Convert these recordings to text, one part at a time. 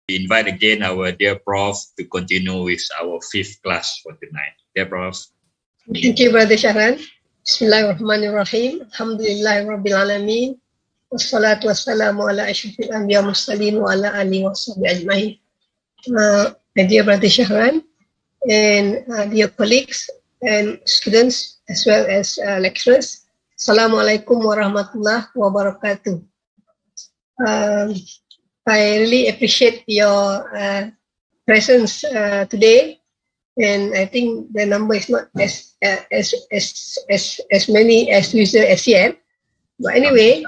We invite again our dear Prof to continue with our 5th class for tonight. Dear Prof. Thank you, Brother Shahran. Bismillahirrahmanirrahim. Alhamdulillahi Rabbil Alameen. Wassalatu wassalamu ala ashrafil anbiya mursalin wa ala alihi wa sahbihi ajma'in. My dear Brother Shahran and dear colleagues and students as well as lecturers, Assalamualaikum warahmatullahi wabarakatuh. I really appreciate your presence today, and I think the number is not as many as usual as yet. But anyway,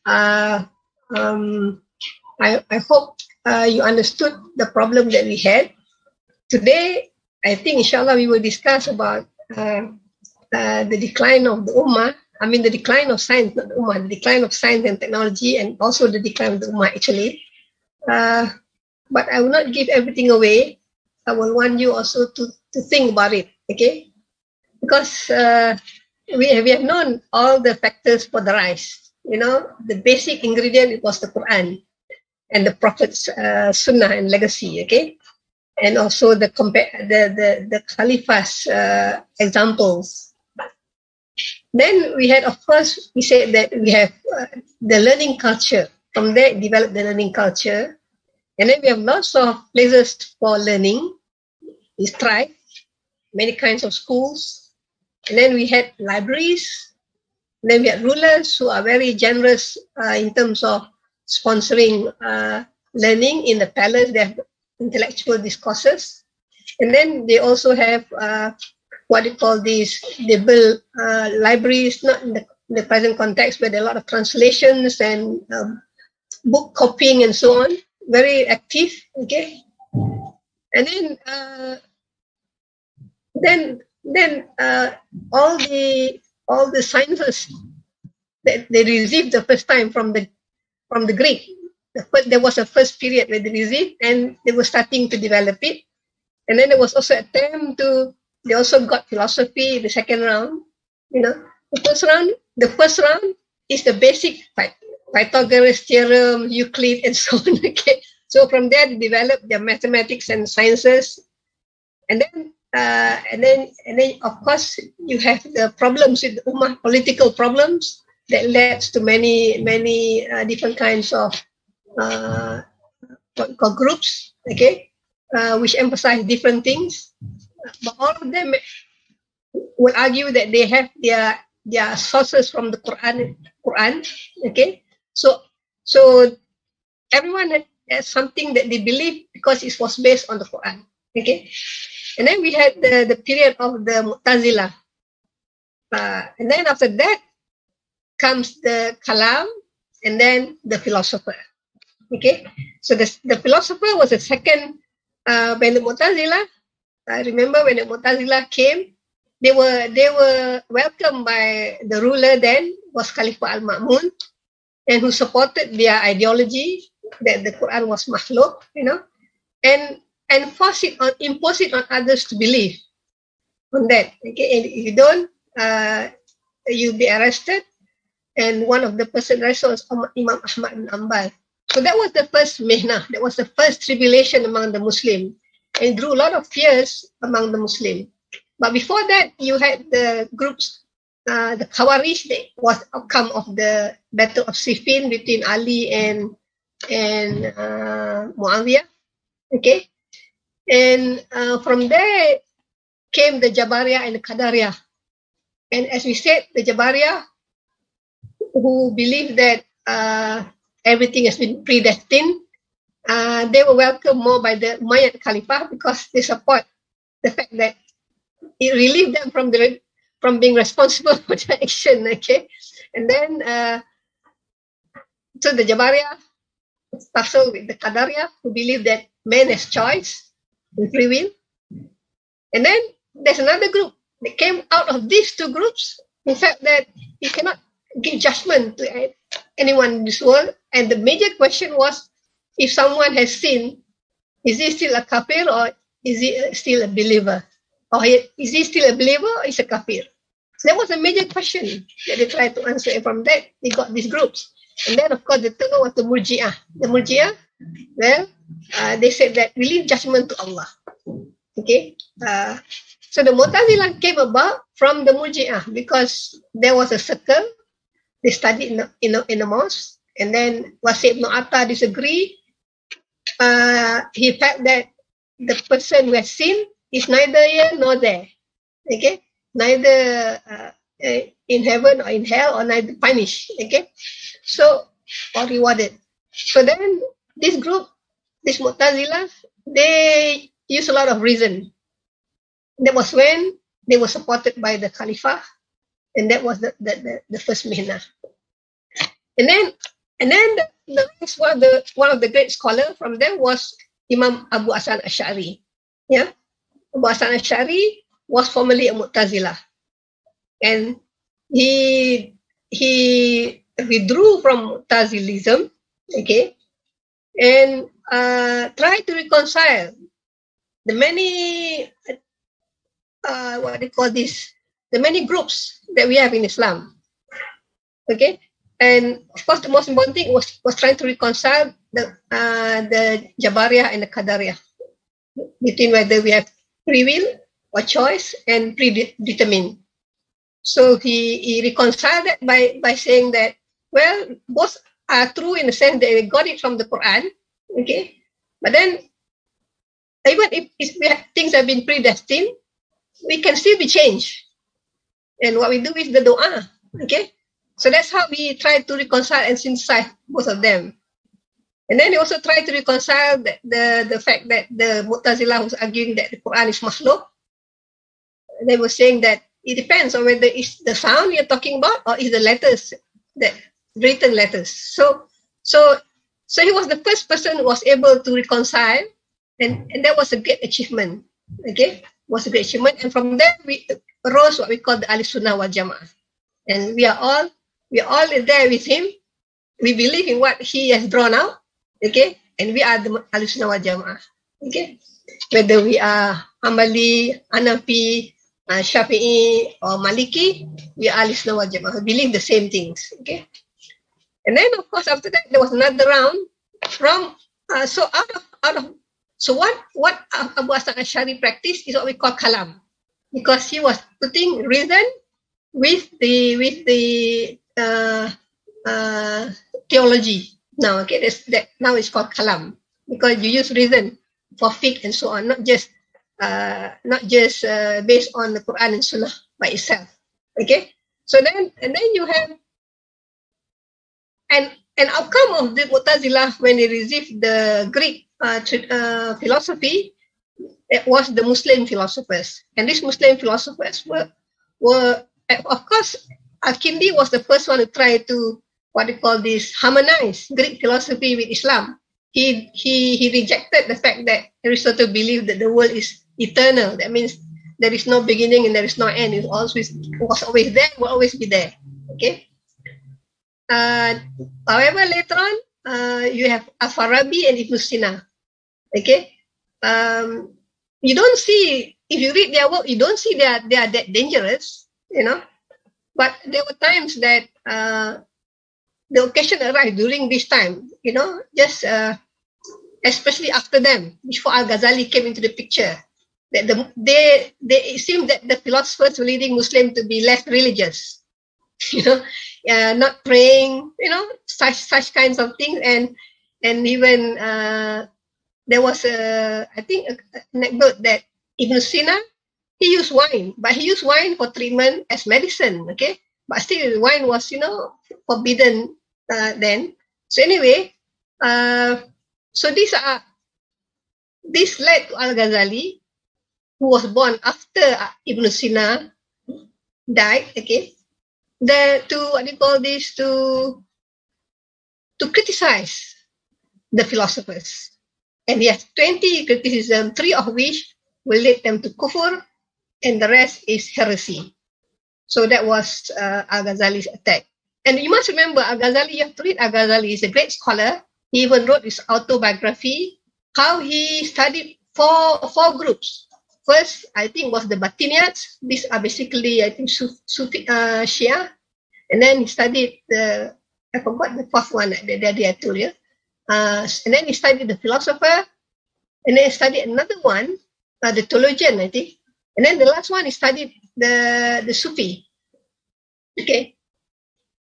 I hope you understood the problem that we had today. I think inshallah we will discuss about the decline of the Ummah. I mean the decline of science, not the Ummah, the decline of science and technology, and also the decline of the Ummah actually. But I will not give everything away. I will want you also to think about it, okay? Because we have known all the factors for the rise. You know, the basic ingredient, it was the Quran and the Prophet's Sunnah and legacy, okay? And also the Khalifa's examples. Then we had, of course, we said that we have the learning culture. From there, developed the learning culture. And then we have lots of places for learning. We strive, many kinds of schools. And then we had libraries. And then we had rulers who are very generous in terms of sponsoring learning in the palace. They have intellectual discourses. And then they also have what they call these, they build libraries, not in the present context, but there are a lot of translations and book copying and so on, very active, okay? And then all the sciences that they received the first time from the Greek. There was a first period where they received, and they were starting to develop it. And then there was also an attempt they also got philosophy, the second round. You know, the first round is the basic Pythagoras theorem, Euclid, and so on. Okay, so from there they developed their mathematics and sciences, and then of course you have the problems with the Ummah, political problems that led to many different kinds of groups. Okay, which emphasize different things. But all of them will argue that they have their sources from the Quran. Okay, so everyone has something that they believe because it was based on the Quran. Okay, and then we had the period of the Mu'tazilah, and then after that comes the Kalam, and then the philosopher. Okay, so the philosopher was the second. When the Mu'tazilah, I remember when the Mu'tazilah came, they were welcomed by the ruler then, was Khalifah al-Ma'mun, and who supported their ideology that the Quran was makhluk, you know, and impose it on others to believe on that. Okay, and if you don't, you'll be arrested. And one of the person arrested was Imam Ahmad bin Hanbal. So that was the first mihnah, that was the first tribulation among the Muslim. And drew a lot of fears among the Muslim. But before that, you had the groups, the Khawarij, that was outcome of the Battle of Siffin between Ali and Muawiyah. Okay, and from there came the Jabariyah and the Qadariyah. And as we said, the Jabariyah, who believe that everything has been predestined, they were welcomed more by the Umayyad Khalifah because they support the fact that it relieved them from being responsible for their action. Okay, and then so the Jabariyah tussle with the Qadariyah, who believe that man has choice and free will. And then there's another group that came out of these two groups, in fact, that you cannot give judgment to anyone in this world. And the major question was, if someone has sinned, is he still a kafir or is he still a believer? Or is he still a believer or is he a kafir? So that was a major question that they tried to answer. And from that, they got these groups. And then, of course, the third one was the Murji'ah. The Murji'ah, well, they said that we leave judgment to Allah. Okay. So the Mu'tazilah came about from the Murji'ah because there was a circle. They studied in a mosque, and then Wasi ibn Atta disagreed. He felt that the person who has sinned is neither here nor there. Okay, neither in heaven or in hell, or neither punished. Okay, so or rewarded. So then this group, this Mu'tazilah, they use a lot of reason. That was when they were supported by the Khalifah, and that was the first mihnah. And then the next one of the great scholar from them was Imam Abu Hasan Ash'ari. Yeah, Abu Hasan Ash'ari was formerly a Mu'tazilah, and he withdrew from Mu'tazilism, okay, and tried to reconcile the many the many groups that we have in Islam, okay. And of course, the most important thing was trying to reconcile the Jabariyah and the Qadariyah, between whether we have free will or choice and predetermined. So he reconciled that by saying that, well, both are true in the sense that we got it from the Quran, okay. But then, even if things have been predestined, we can still be changed. And what we do is the dua, okay. So that's how we try to reconcile and synthesize both of them. And then they also try to reconcile the fact that the Mu'tazilah was arguing that the Quran is makhluk. They were saying that it depends on whether it's the sound you're talking about or is the letters, the written letters. So he was the first person who was able to reconcile, and that was a great achievement. Okay, was a great achievement. And from there we arose what we call the Al-Sunnah wal Jama'ah. And we are all there with him. We believe in what he has drawn out, okay? And we are the Al-Sunnah wal Jama'ah, okay? Whether we are Hanbali, Hanafi, Shafi'i, or Maliki, we are Al-Sunnah wal Jama'ah. We believe the same things, okay? And then, of course, after that, there was another round from, so what Abu Hasan Ash'ari practiced is what we call kalam, because he was putting reason with the theology. Now, okay, now it's called kalam, because you use reason for fiqh and so on, not just based on the Quran and Sunnah by itself. Okay, so then you have an outcome of the Mu'tazilah when they received the Greek philosophy. It was the Muslim philosophers, and these Muslim philosophers were of course, Al-Kindi was the first one to try to harmonize Greek philosophy with Islam. He rejected the fact that Aristotle believed that the world is eternal. That means there is no beginning and there is no end. It was always there, will always be there. Okay. However, later on, you have Al-Farabi and Ibn Sina. Okay. You don't see, if you read their work, you don't see they are that dangerous, you know. But there were times that the occasion arrived during this time, you know, just especially after them, before Al-Ghazali came into the picture, that it seemed that the philosophers were leading Muslims to be less religious, you know, not praying, you know, such kinds of things, and even there was an anecdote that Ibn Sina, he used wine, but he used wine for treatment as medicine, okay? But still, wine was, you know, forbidden then. So anyway, so this led to Al-Ghazali, who was born after Ibn Sina died, okay? To criticize the philosophers. And he has 20 criticisms, 3 of which will lead them to kufr, and the rest is heresy. So that was Al-Ghazali's attack. And you must remember, Al-Ghazali, you have to read Al-Ghazali. He's a great scholar. He even wrote his autobiography, how he studied four groups. First, I think, was the Batinians. These are basically, I think, Sufi Shia. And then he studied I forgot the fourth one that I told you. And then he studied the philosopher, and then studied another one, the theologian, I think. And then the last one, he studied the Sufi. Okay.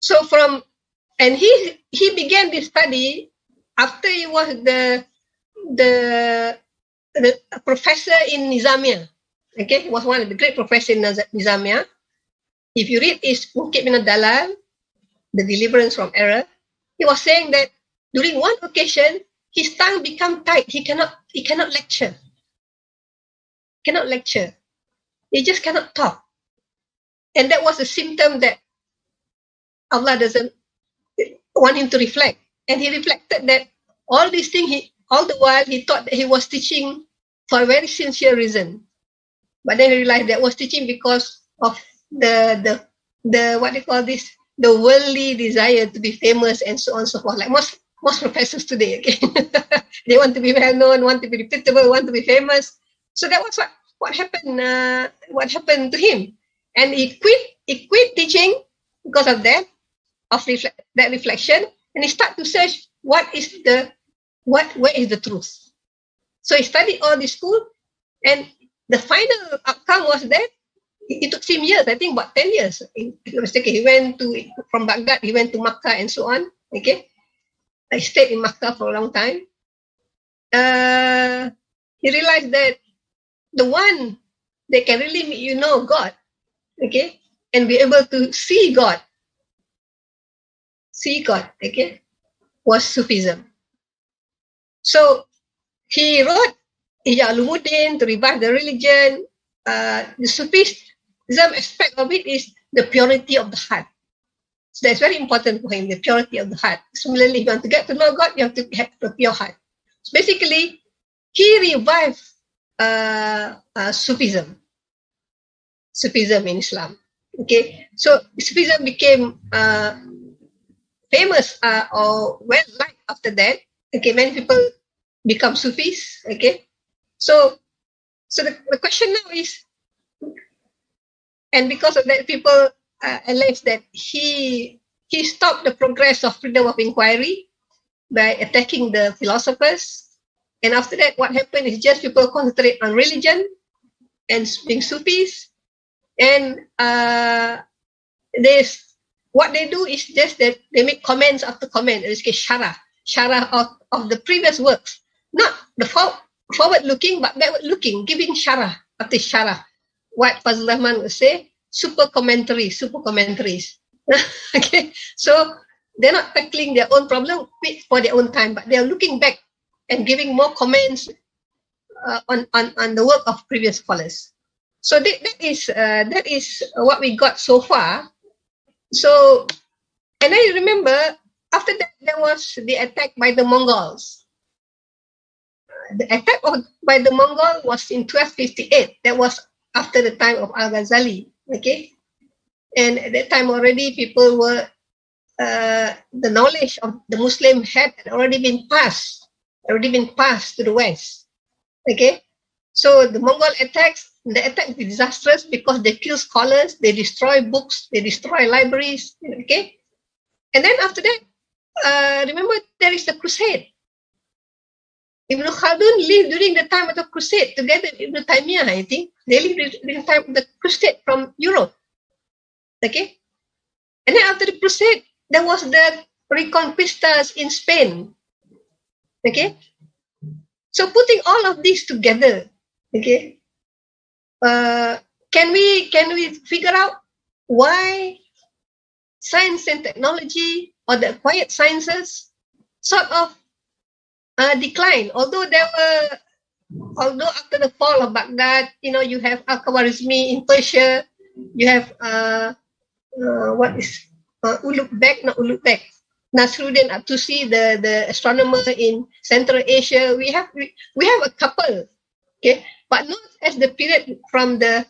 So he began this study after he was the professor in Nizamiya. Okay, he was one of the great professors in Nizamiya. If you read his Bukit Min Dalal, The Deliverance from Error, he was saying that during one occasion, his tongue became tight. He cannot lecture. Cannot lecture. He just cannot talk. And that was a symptom that Allah doesn't want him to reflect. And he reflected that all these things, all the while, he thought that he was teaching for a very sincere reason. But then he realized that was teaching because of the what they call this, the worldly desire to be famous and so on and so forth. Like most professors today, okay? They want to be well known, want to be reputable, want to be famous. So that was what happened. What happened to him, and he quit teaching because of that, that reflection, and he started to search where is the truth. So he studied all this school, and the final outcome was that it took him years, I think about 10 years. He went from Baghdad, he went to Makkah and so on. Okay, I stayed in Makkah for a long time. He realized that the one that can really make you know God, okay, and be able to see God, okay, was Sufism. So he wrote Ihya Ulumuddin to revive the religion. The Sufism aspect of it is the purity of the heart. So that's very important for him, the purity of the heart. Similarly, if you want to get to know God, you have to have a pure heart. So basically, he revived Sufism in Islam. Okay, so Sufism became famous or well liked after that. Okay, many people become Sufis. Okay, so the question now is, and because of that, people allege that he stopped the progress of freedom of inquiry by attacking the philosophers. And after that, what happened is just people concentrate on religion and being Sufis. And what they do is just that they make comments after comment. It's called sharah of the previous works. Not the forward-looking, but backward-looking, giving sharah after sharah. What Fazl Rahman would say, super commentaries. Okay, so they're not tackling their own problem for their own time, but they're looking back and giving more comments on the work of previous scholars. So that is what we got so far. So, and I remember after that there was the attack by the Mongols. The attack by the Mongol was in 1258. That was after the time of Al-Ghazali. Okay, and at that time already people were the knowledge of the Muslim had already been passed to the West. Okay, so the Mongol attacks, the attack is disastrous because they kill scholars, they destroy books, they destroy libraries. Okay, and then after that, remember there is the crusade. Ibn Khaldun lived during the time of the crusade together with Ibn Taymiyyah, I think. They lived during the time of the crusade from Europe. Okay, and then after the crusade, there was the Reconquistas in Spain. Okay, so putting all of this together, okay, can we figure out why science and technology or the acquired sciences sort of decline? Although after the fall of Baghdad, you have Al-Khwarizmi in Persia, you have Ulugh-Bek, Nasruddin Abtusi, the astronomer in Central Asia. We have a couple, okay, but not as the period from the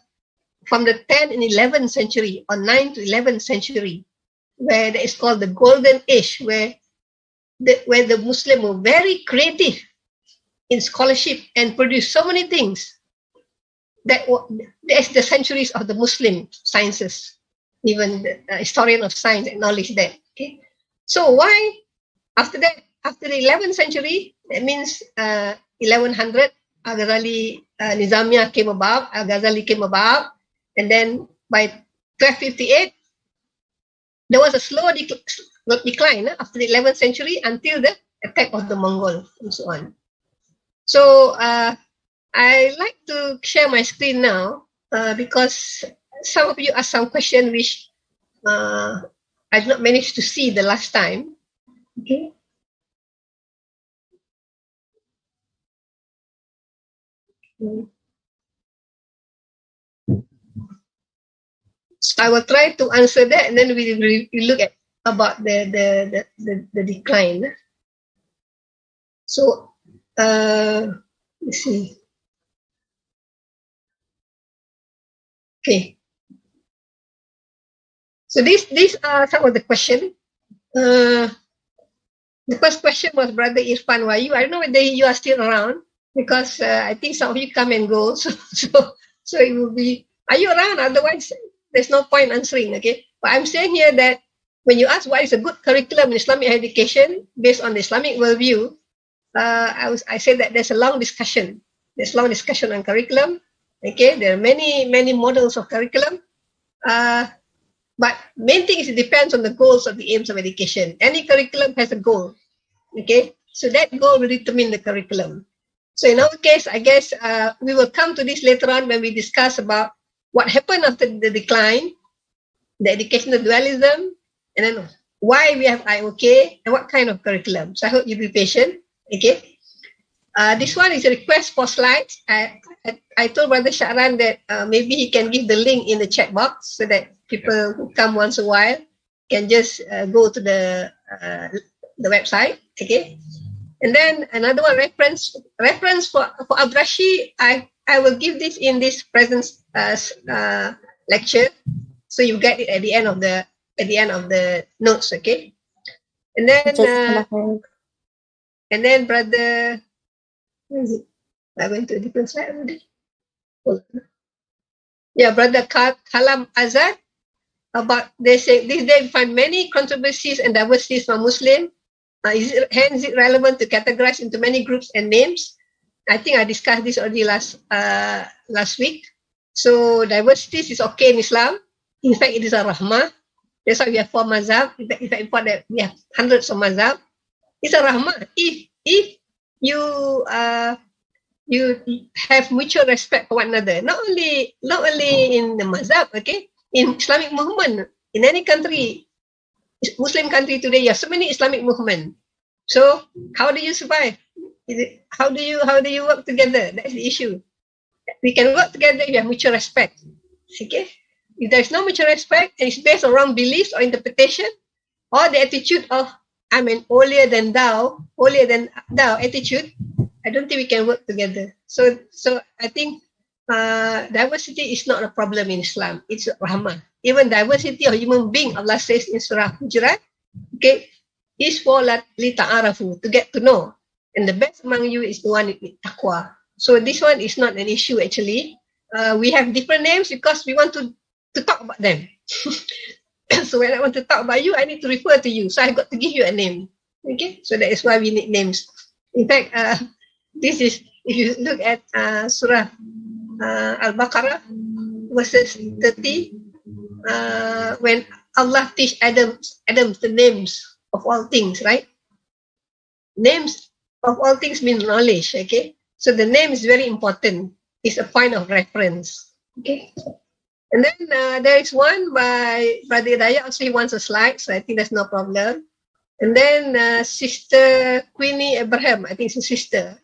10th and 11th century or 9th to 11th century, where that is called the Golden Age, where the Muslims were very creative in scholarship and produced so many things. That's the centuries of the Muslim sciences. Even the historian of science acknowledged that. Okay, so why after that, after the 11th century, that means 1100, Al-Ghazali, Nizamiyah came about, Al-Ghazali came about, and then by 1258, there was a slow decline after the 11th century until the attack of the Mongols and so on. So I like to share my screen now because some of you asked some question which I did not manage to see the last time. Okay. So I will try to answer that, and then we look at about the decline. So let's see. Okay. So these are some of the questions. The first question was Brother Irfan Wayu. I don't know whether you are still around because I think some of you come and go. So it will be, are you around? Otherwise, there's no point answering. Okay. But I'm saying here that when you ask what is a good curriculum in Islamic education based on the Islamic worldview, I said that there's a long discussion. There's long discussion on curriculum. Okay. There are many models of curriculum. But main thing is it depends on the goals of the aims of education. Any curriculum has a goal. Okay, so that goal will determine the curriculum. So in our case, I guess we will come to this later on when we discuss about what happened after the decline, the educational dualism, and then why we have IOK and what kind of curriculum. So I hope you'll be patient. Okay. This one is a request for slides. I told Brother Shahran that maybe he can give the link in the chat box so that people who come once a while can just go to the website. Okay. And then another one, reference for Abrashi, I will give this in this present lecture, so you get it at the end of the notes. Okay. And then Brother, where is it? I went to a different slide already. Yeah, Brother Kalam Azad, about they say these days we find many controversies and diversities from Muslim. Is it relevant to categorize into many groups and names? I think I discussed this already last week. So diversities is okay in Islam. In fact, it is a rahmah. That's why we have 4 mazhab. In fact, important that we have hundreds of mazhab. It's a rahmah. If you have mutual respect for one another, not only in the mazhab, okay, in Islamic movement, in any country, Muslim country today, you have so many Islamic movement. So how do you survive? How do you work together? That's the issue. We can work together if you have mutual respect. Okay. If there's no mutual respect and it's based on wrong beliefs or interpretation, or the attitude of I'm an holier than thou attitude, I don't think we can work together. So I think diversity is not a problem in Islam. It's rahmah. Even diversity of human being, Allah says in Surah Hujurat, okay, is for li ta'arafu, to get to know. And the best among you is the one with taqwa. So this one is not an issue actually. We have different names because we want to talk about them. So when I want to talk about you, I need to refer to you. So I got to give you a name. Okay, so that is why we need names. In fact, this is, if you look at Surah Al-Baqarah, verses 30, when Allah teach Adam the names of all things, right? Names of all things mean knowledge, okay? So the name is very important. It's a point of reference, okay? And then there is one by Brother Daya, also he wants a slide, so I think that's no problem. And then Sister Queenie Abraham, I think it's a sister.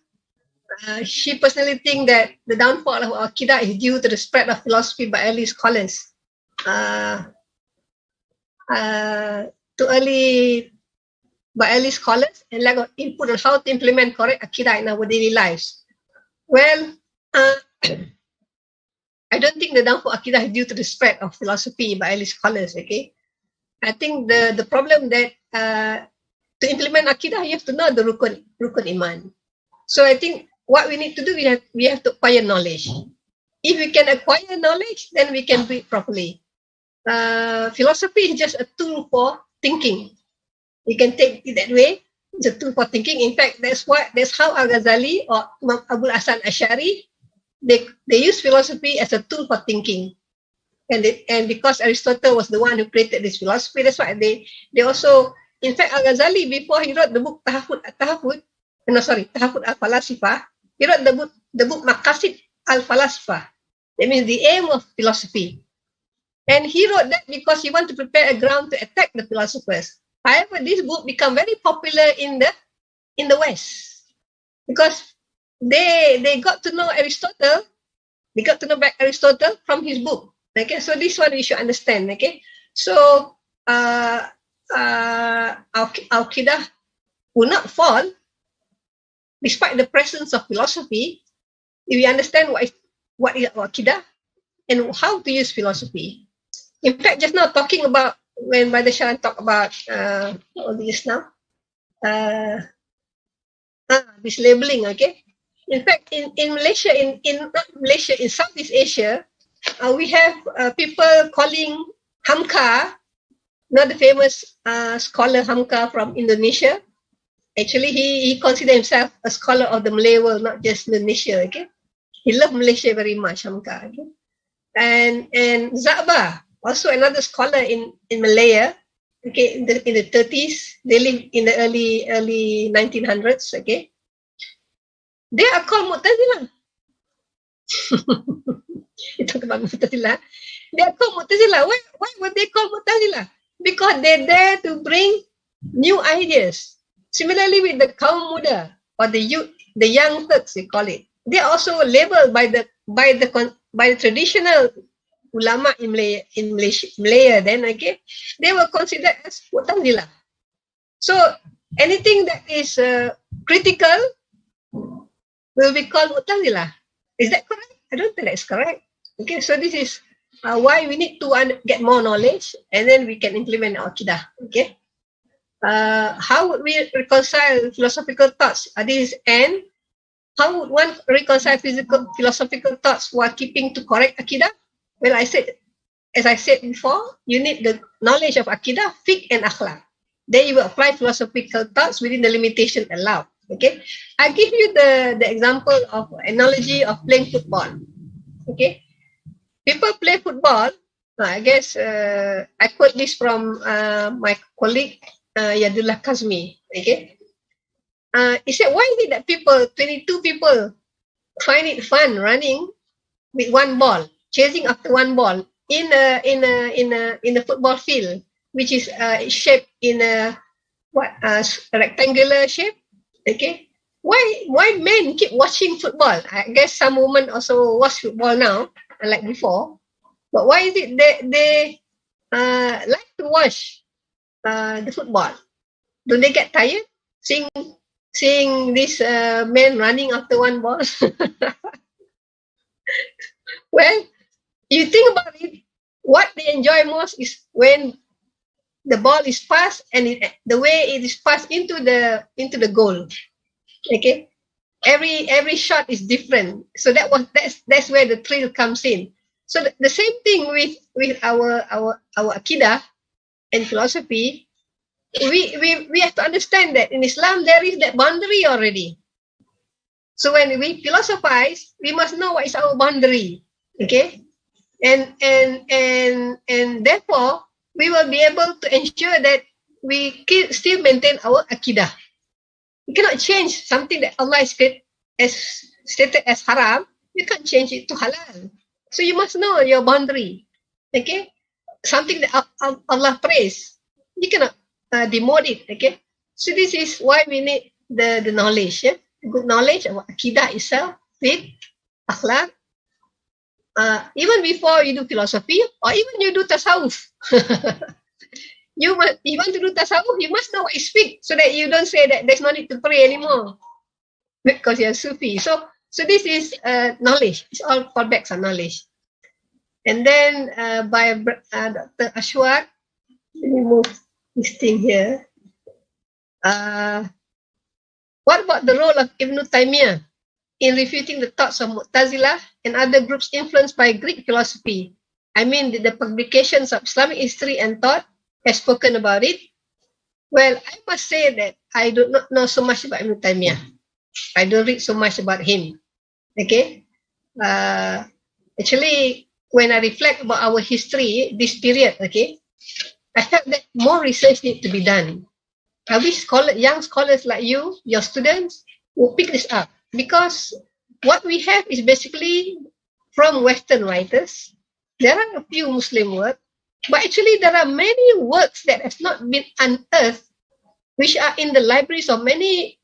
She personally thinks that the downfall of Aqidah is due to the spread of philosophy by early scholars. By early scholars and lack of input on how to implement correct Aqidah in our daily lives. Well, I don't think the downfall of Aqidah is due to the spread of philosophy by early scholars, okay? I think the problem that to implement Aqidah, you have to know the Rukun Iman. So I think what we need to do, we have to acquire knowledge. If we can acquire knowledge, then we can do it properly. Philosophy is just a tool for thinking. You can take it that way. It's a tool for thinking. In fact, that's how Al-Ghazali or Imam Abul Hasan Ash'ari, they use philosophy as a tool for thinking. And because Aristotle was the one who created this philosophy, that's why they also, in fact, Al-Ghazali, before he wrote the book Tahafut Al-Falasifah, he wrote the book Maqasid Al-Falasifah. That means the aim of philosophy. And he wrote that because he wanted to prepare a ground to attack the philosophers. However, this book became very popular in the West because they got to know Aristotle. They got to know back Aristotle from his book. Okay, so this one we should understand. Okay, so Al-Qidah will not fall despite the presence of philosophy if we understand what is Al-Qidah and how to use philosophy. In fact, just now talking about when Brother Shah talked about all this now, this labeling, okay? In fact, in Malaysia, not Malaysia, in Southeast Asia, we have people calling Hamka, not the famous scholar Hamka from Indonesia. Actually, he considered himself a scholar of the Malay world, not just Indonesia, okay? He loved Malaysia very much, Hamka, okay? And Zaba, also another scholar in Malaya, okay, in the 30s. They lived in the early 1900s, okay. They are called Mu'tazilah. You talk about Mu'tazilah. They are called Mu'tazilah. Why were they called Mu'tazilah? Because they dare to bring new ideas. Similarly with the kaum muda or the youth, the young Turks, they call it. They are also labeled by the traditional ulama in Malaysia then, okay, they were considered as Mu'tazilah. So anything that is critical will be called Mu'tazilah. Is that correct? I don't think that's correct. Okay, so this is why we need to get more knowledge and then we can implement our Aqidah. Okay, how would we reconcile philosophical thoughts? And how would one reconcile philosophical thoughts while keeping to correct Aqidah? Well, as I said before, you need the knowledge of Aqidah, fiqh, and akhlaq. Then you will apply philosophical thoughts within the limitation allowed. Okay, I give you the example of analogy of playing football. Okay, people play football. I guess I quote this from my colleague Yadullah Kazmi. Okay, he said, why is it that 22 people, find it fun running with one ball, chasing after one ball in a football field, which is shaped in a rectangular shape? Okay, why men keep watching football? I guess some women also watch football now, like before. But why is it they like to watch the football? Do they get tired seeing this men running after one ball? Well, you think about it, what they enjoy most is when the ball is passed and the way it is passed into the goal. Okay, every shot is different. So that's where the thrill comes in. So the same thing with our Aqidah and philosophy. We have to understand that in Islam there is that boundary already. So when we philosophize, we must know what is our boundary. Okay, and therefore we will be able to ensure that we still maintain our Aqidah. You cannot change something that Allah has stated as haram. You can't change it to halal. So you must know your boundary. Okay, something that Allah praised, you cannot demote it. Okay, so this is why we need the knowledge. Yeah? Good knowledge of Aqidah itself, faith, akhlaq. Even before you do philosophy or even you do tasawwuf. You want to do tasawwuf, you must know what is fiqh so that you don't say that there's no need to pray anymore because you're Sufi. So this is knowledge. It's all fallbacks on knowledge. And then by Dr. Ashwat, let me move this thing here. What about the role of Ibn Taymiyyah in refuting the thoughts of Mu'tazilah and other groups influenced by Greek philosophy? I mean, the publications of Islamic history and thought has spoken about it. Well, I must say that I do not know so much about Ibn Taymiyyah. I don't read so much about him. Okay. Actually, when I reflect about our history, this period, okay, I felt that more research needs to be done. I wish young scholars like you, your students, will pick this up, because what we have is basically from Western writers. There are a few Muslim works, but actually there are many works that have not been unearthed, which are in the libraries of many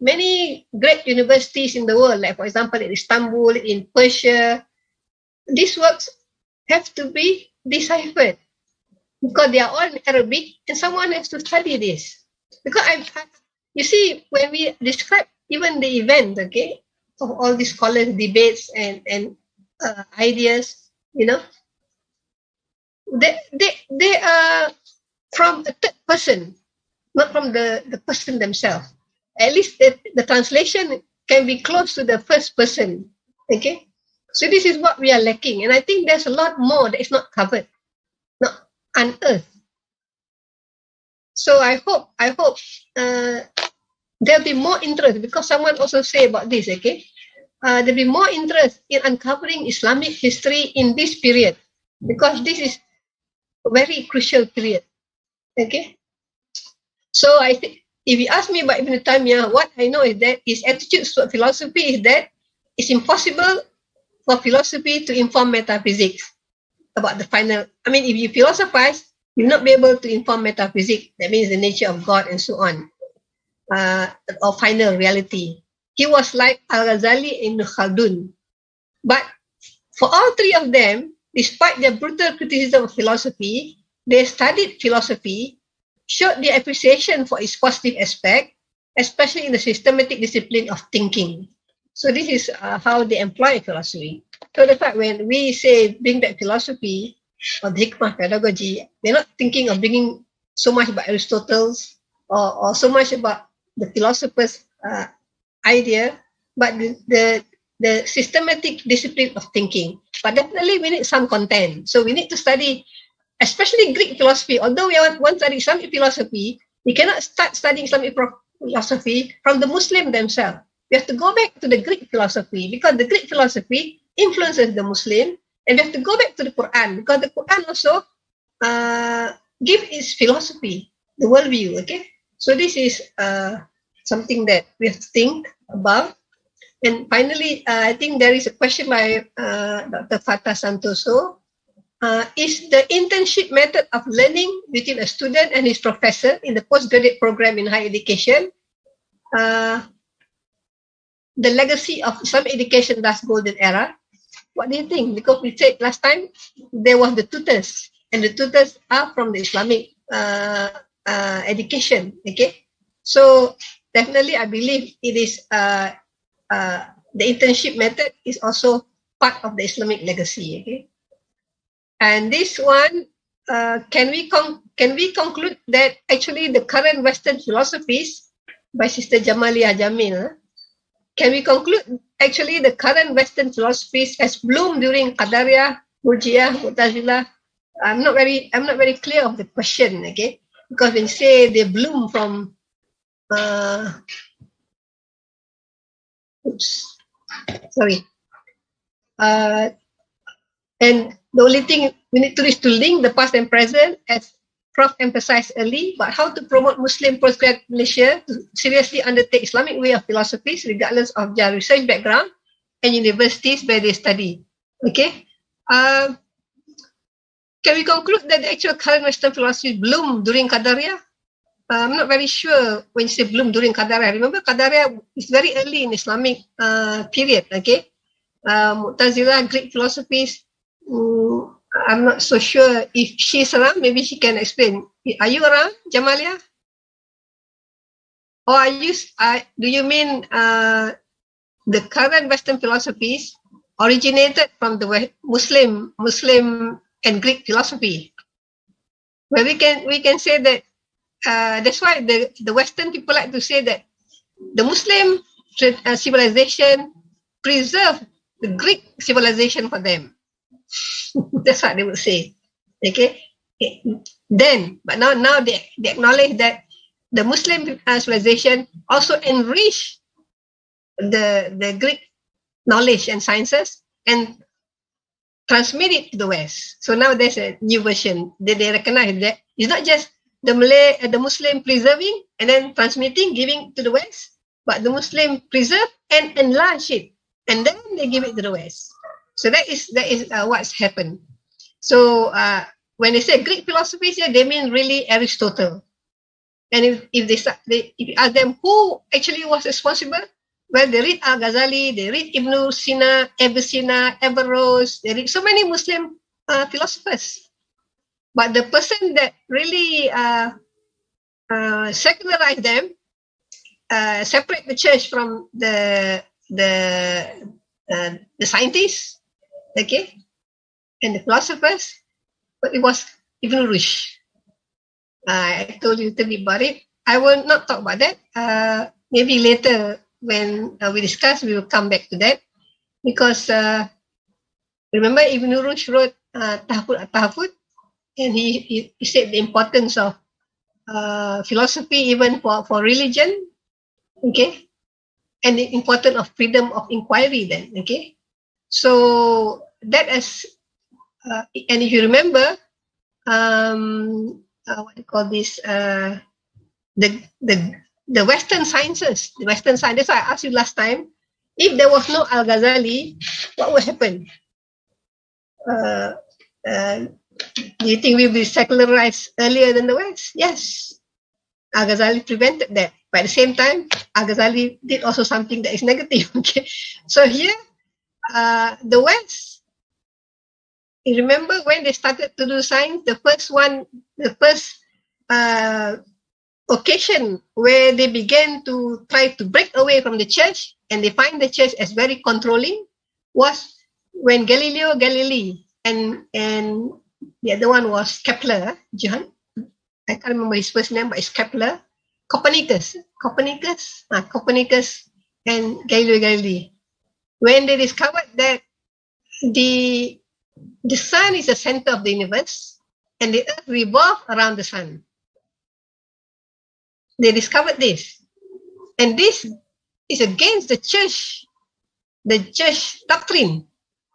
great universities in the world, like for example in Istanbul, in Persia. These works have to be deciphered because they are all in Arabic, and someone has to study this. Because you see, when we describe even the event, okay, of all these scholars' debates and ideas, you know, they are from a third person, not from the person themselves. At least the translation can be close to the first person. Okay, so this is what we are lacking, and I think there's a lot more that is not covered, not unearthed. So I hope there'll be more interest, because someone also say about this. Okay, there'll be more interest in uncovering Islamic history in this period, because this is a very crucial period. Okay, so I think if you ask me about Ibn Taymiyyah, what I know is that his attitude toward philosophy is that it's impossible for philosophy to inform metaphysics about the final. I mean, if you philosophize, you'll not be able to inform metaphysics. That means the nature of God and so on, or final reality. He was like Al-Ghazali and Khaldun. But for all three of them, despite their brutal criticism of philosophy, they studied philosophy, showed their appreciation for its positive aspect, especially in the systematic discipline of thinking. So this is how they employ philosophy. So the fact when we say bring back philosophy or the hikmah pedagogy, we're not thinking of bringing so much about Aristotle's or so much about the philosopher's idea, but the systematic discipline of thinking. But definitely we need some content. So we need to study, especially Greek philosophy. Although we want to study Islamic philosophy, we cannot start studying Islamic philosophy from the Muslim themselves. We have to go back to the Greek philosophy, because the Greek philosophy influences the Muslim, and we have to go back to the Quran, because the Quran also gives its philosophy, the worldview. Okay, so this is something that we have to think about. And finally, I think there is a question by Dr. Fatah Santoso. Is the internship method of learning between a student and his professor in the postgraduate program in higher education the legacy of Islamic education last golden era? What do you think? Because we said last time there was the tutors, and the tutors are from the Islamic education. Okay, so definitely I believe it is the internship method is also part of the Islamic legacy. Okay, and this one can we conclude that actually the current Western philosophies by Sister Jamalia Jamil, can we conclude actually the current Western philosophies has bloomed during Qadariyah, Murji'ah, Mu'tazilah? I'm not very clear of the question. Okay, because when you say they bloom from and the only thing we need to do is to link the past and present, as Prof emphasized early, but how to promote Muslim postgraduate Malaysia to seriously undertake Islamic way of philosophies regardless of their research background and universities where they study. Okay, can we conclude that the actual current Western philosophy bloomed during Qadariyah? I'm not very sure when you say bloom during Qadariyah. Remember, Qadariyah is very early in Islamic period. Okay, Mu'tazilah, Greek philosophies. I'm not so sure if she's around. Maybe she can explain. Are you around, Jamalia? Or do you mean the current Western philosophies originated from the Muslim and Greek philosophy? Well, we can say that that's why the Western people like to say that the Muslim civilization preserved the Greek civilization for them. That's what they would say. Okay. Then, but now they acknowledge that the Muslim civilization also enriched the Greek knowledge and sciences and transmit it to the West. So now there's a new version that they recognize that it's not just the Muslim preserving and then transmitting, giving to the West, but the Muslim preserve and enlarge it, and then they give it to the West. So that is what's happened. So when they say Greek philosophies here, they mean really Aristotle. And if you ask them who actually was responsible, well, they read Al-Ghazali, they read Ibn Sina, Avicenna, Averroes, they read so many Muslim philosophers. But the person that really secularized them, separate the church from the scientists, okay, and the philosophers, but it was Ibn Rushd. I told you to be about it. I will not talk about that. Maybe later when we discuss, we will come back to that. Because remember Ibn Rushd wrote Tahafut, and he said the importance of philosophy even for religion, okay, and the importance of freedom of inquiry then, okay. So that is, and if you remember, what do you call this? The Western sciences, that's why I asked you last time, if there was no Al-Ghazali, what would happen? Do you think we'll be secularized earlier than the West? Yes. Al-Ghazali prevented that. But at the same time, Al-Ghazali did also something that is negative. Okay. So here, the West, you remember when they started to do science, the first occasion where they began to try to break away from the church and they find the church as very controlling was when Galileo Galilei and the other one was Kepler, Johann. I can't remember his first name, but it's Kepler. Copernicus and Galileo Galilei. When they discovered that the sun is the center of the universe and the earth revolves around the sun. They discovered this. And this is against the church doctrine.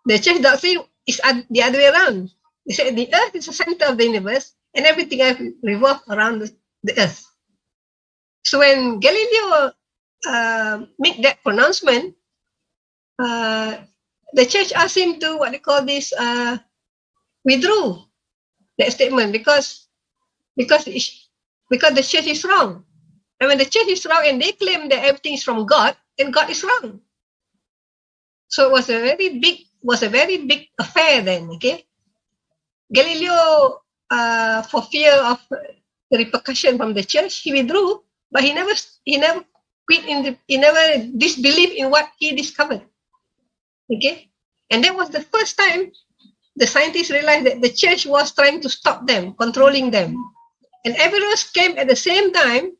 The church doctrine is the other way around. They said the earth is the center of the universe and everything else revolves around the earth. So when Galileo made that pronouncement, the church asked him to withdrew that statement because the church is wrong. And when the church is wrong and they claim that everything is from God, then God is wrong. So it was a very big affair then. Okay, Galileo, for fear of the repercussion from the church, he withdrew, but he never quit he never disbelieved in what he discovered. Okay, and that was the first time the scientists realized that the church was trying to stop them, controlling them. And Averroes came at the same time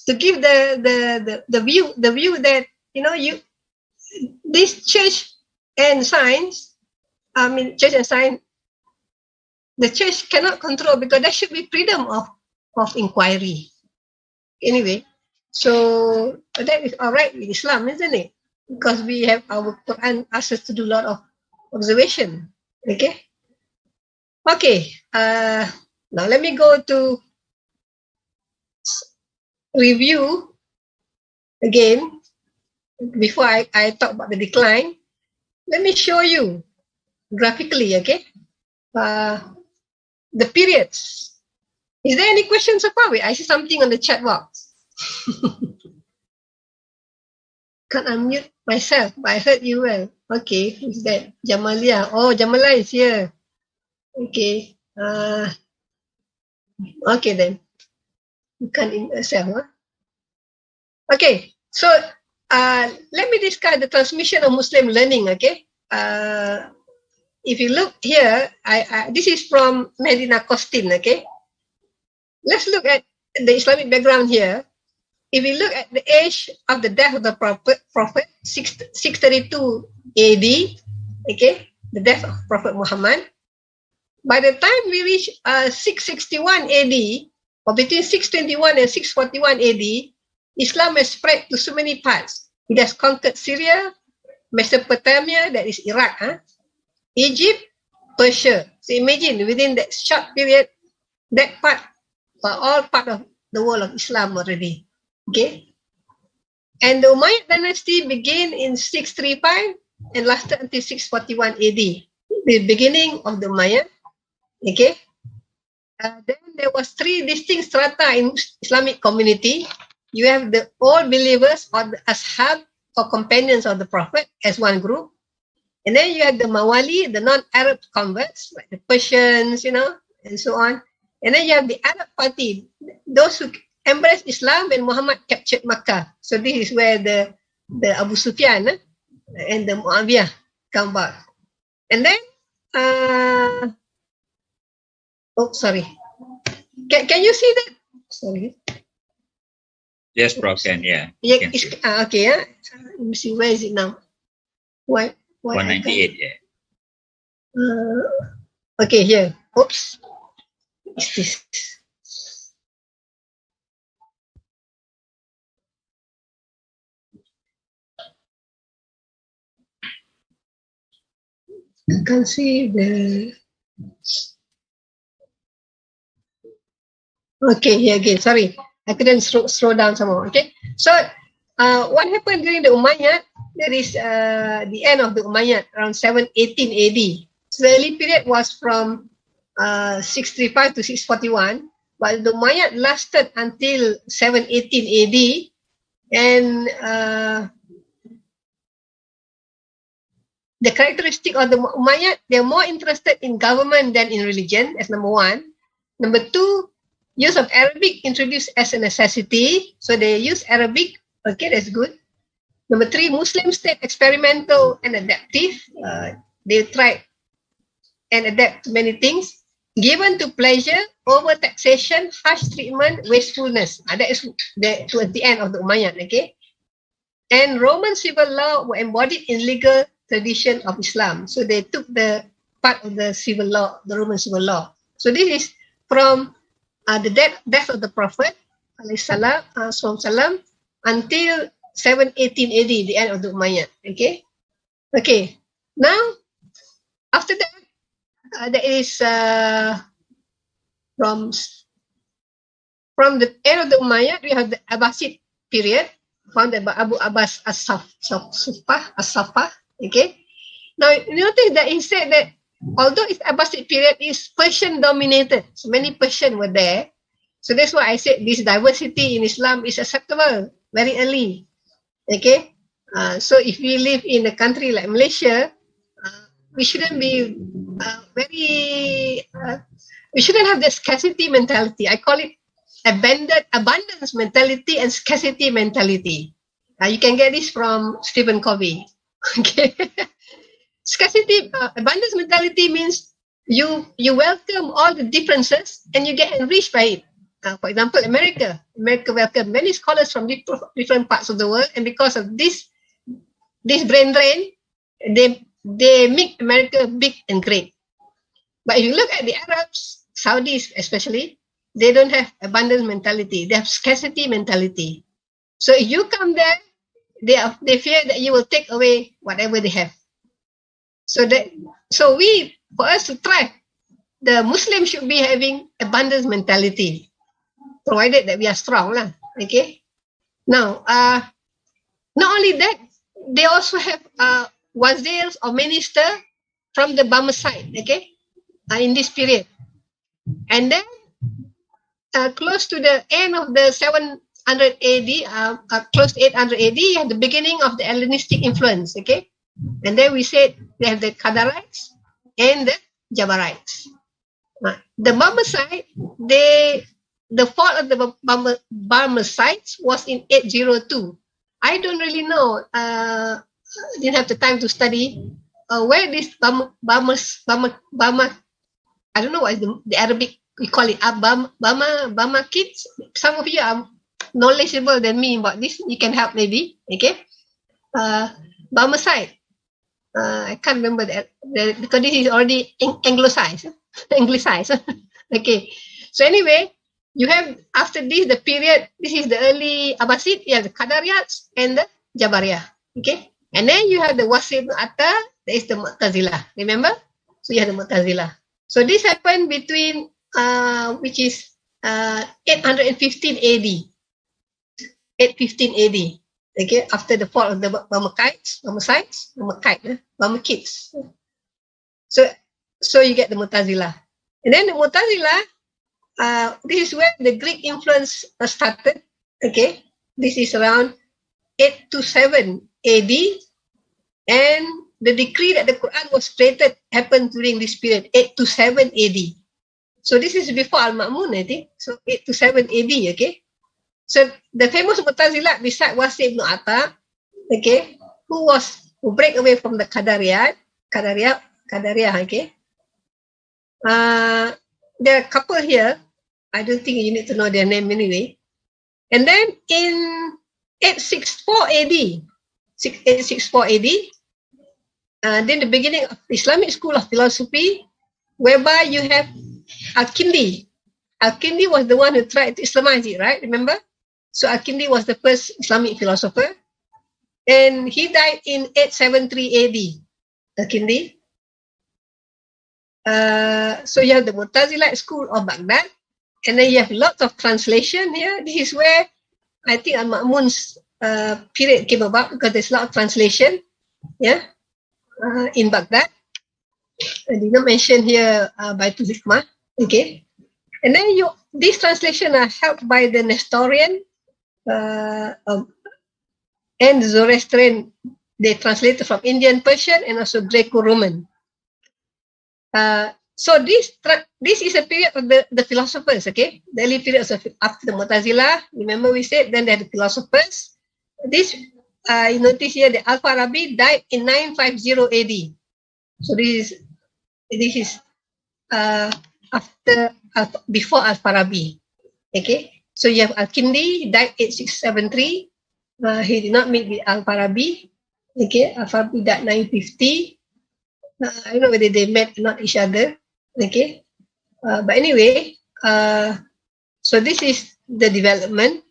to give the view that this church and science, church and science, the church cannot control because there should be freedom of inquiry. Anyway, so that is all right with Islam, isn't it? Because we have our Quran asks us to do a lot of observation. Okay. Now let me go to review again. Before I talk about the decline, let me show you graphically, okay? The periods. Is there any questions so far? Wait, I see something on the chat box. Can't unmute myself, but I heard you well. Okay, who's that? Jamalia. Oh, Jamalia is here. Okay. Okay then. You can't in yourself, huh? Okay, so let me discuss the transmission of Muslim learning, okay? If you look here, this is from Medina Costin, okay? Let's look at the Islamic background here. If you look at the age of the death of the Prophet 632 AD, okay, the death of Prophet Muhammad. By the time we reach 661 AD, Or between 621 and 641 AD, Islam has spread to so many parts. It has conquered Syria, Mesopotamia, that is Iraq, Egypt, Persia. So imagine within that short period, that part are all part of the world of Islam already. Okay. And the Umayyad dynasty began in 635 and lasted until 641 AD. The beginning of the Umayyad. Okay. Then there was three distinct strata in Islamic community. You have the old believers or the ashab or companions of the Prophet as one group. And then you have the Mawali, the non-Arab converts, like the Persians, and so on. And then you have the Arab party, those who embraced Islam when Muhammad captured Makkah. So this is where the Abu Sufyan and the Muawiyah come about. And then, sorry. Can you see that? Sorry. Yes, Prof. Yeah. Okay. Let me see. Where is it now? Why 198. Yeah. Okay, here. Oops. What is this? I can't see the. Okay, here again. Sorry, I couldn't slow down some more. Okay, so what happened during the Umayyad? There is the end of the Umayyad around 718 AD. So the early period was from 635 to 641, but the Umayyad lasted until 718 AD, and the characteristic of the Umayyad, they're more interested in government than in religion, as number one. Number two, use of Arabic introduced as a necessity. So they use Arabic. Okay, that's good. Number three, Muslim state experimental and adaptive. They try and adapt to many things. Given to pleasure, over taxation, harsh treatment, wastefulness. That is towards the end of the Umayyad. Okay, and Roman civil law were embodied in legal tradition of Islam. So they took the part of the civil law, the Roman civil law. So this is from the death of the Prophet salam, until 718 AD, the end of the Umayyad. Okay. Now, after that, there is from the end of the Umayyad, we have the Abbasid period, founded by Abu Abbas as-Saffah. Okay. Now, notice that he said that although its Abbasid period is Persian dominated, so many Persians were there. So that's why I said this diversity in Islam is acceptable very early. Okay. So if we live in a country like Malaysia, we shouldn't be we shouldn't have the scarcity mentality. I call it abundance mentality and scarcity mentality. You can get this from Stephen Covey. Okay. Scarcity, abundance mentality means you welcome all the differences and you get enriched by it. For example, America welcomed many scholars from different parts of the world, and because of this brain drain, they make America big and great. But if you look at the Arabs, Saudis especially, they don't have abundance mentality. They have scarcity mentality. So if you come there, they fear that you will take away whatever they have. So for us to thrive, the Muslims should be having abundance mentality, provided that we are strong, okay. Now, not only that, they also have wazirs or minister from the Burma side, okay, in this period, and then close to the end of the 700 AD, close to 800 AD, you have the beginning of the Hellenistic influence, okay. And then we said they have the Qadarites and the Jabarites. The Barmecides, the fall of the Barmecides was in 802. I don't really know. Didn't have the time to study where this Barma. I don't know what is the Arabic. We call it Barma kids. Some of you are knowledgeable than me about this. You can help maybe. Okay. Barmecide. I can't remember that because this is already anglicized. Okay. So anyway, you have after this the period. This is the early Abbasid. You have the Qadariyats and the Jabariyah. Okay, and then you have the Wasi ibn Atta. That is the Mu'tazilah. Remember? So you have the Mu'tazilah. So this happened between which is 815 AD. 815 AD. Okay, after the fall of the Barmakites. So you get the Mu'tazilah. And then the Mu'tazilah, this is where the Greek influence started. Okay, this is around 827 AD, and the decree that the Quran was created happened during this period, 827 AD. So this is before Al-Ma'mun, I think. So 827 AD, okay. So the famous Mu'tazilah beside Wasi ibn Atta, okay, who break away from the Qadariyah, okay. There are a couple here. I don't think you need to know their name anyway. And then in 864 AD, then the beginning of Islamic school of philosophy, whereby you have Al-Kindi. Al-Kindi was the one who tried to Islamize it, right? Remember? So Al-Kindi was the first Islamic philosopher, and he died in 873 AD. Al-Kindi. So you have the Mu'tazilite school of Baghdad, and then you have lots of translation here. This is where I think Al-Ma'mun's period came about, because there's a lot of translation, in Baghdad. I did not mention here Baitul Hikmah, okay. And then these translations are helped by the Nestorian and Zoroastrian. They translated from Indian, Persian, and also Greco-Roman. So this is a period of the philosophers, okay? The early periods of after the Mu'tazilah. Remember we said then there are the philosophers. This you notice here the Al-Farabi died in 950 AD. So this is before Al-Farabi, okay? So you have Al-Kindi, died 8673. He did not meet with Al-Farabi, okay? Al-Farabi died 950. I don't know whether they met not each other, okay? But anyway, so this is the development,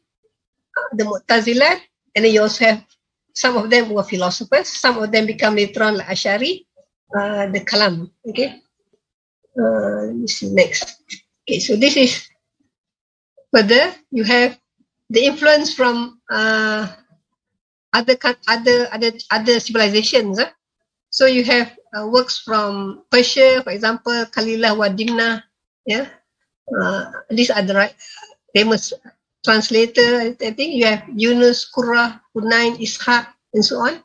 the Mu'tazilah, and then you also have some of them were philosophers, some of them become later on like Ash'ari, the Kalam, okay? Let me see next. Okay, so this is further, you have the influence from other civilizations. So you have works from Persia, for example, Khalilullah wa Dimna. Yeah, these are the famous translator. I think you have Yunus, Qurra, Hunayn, Ishaq, and so on.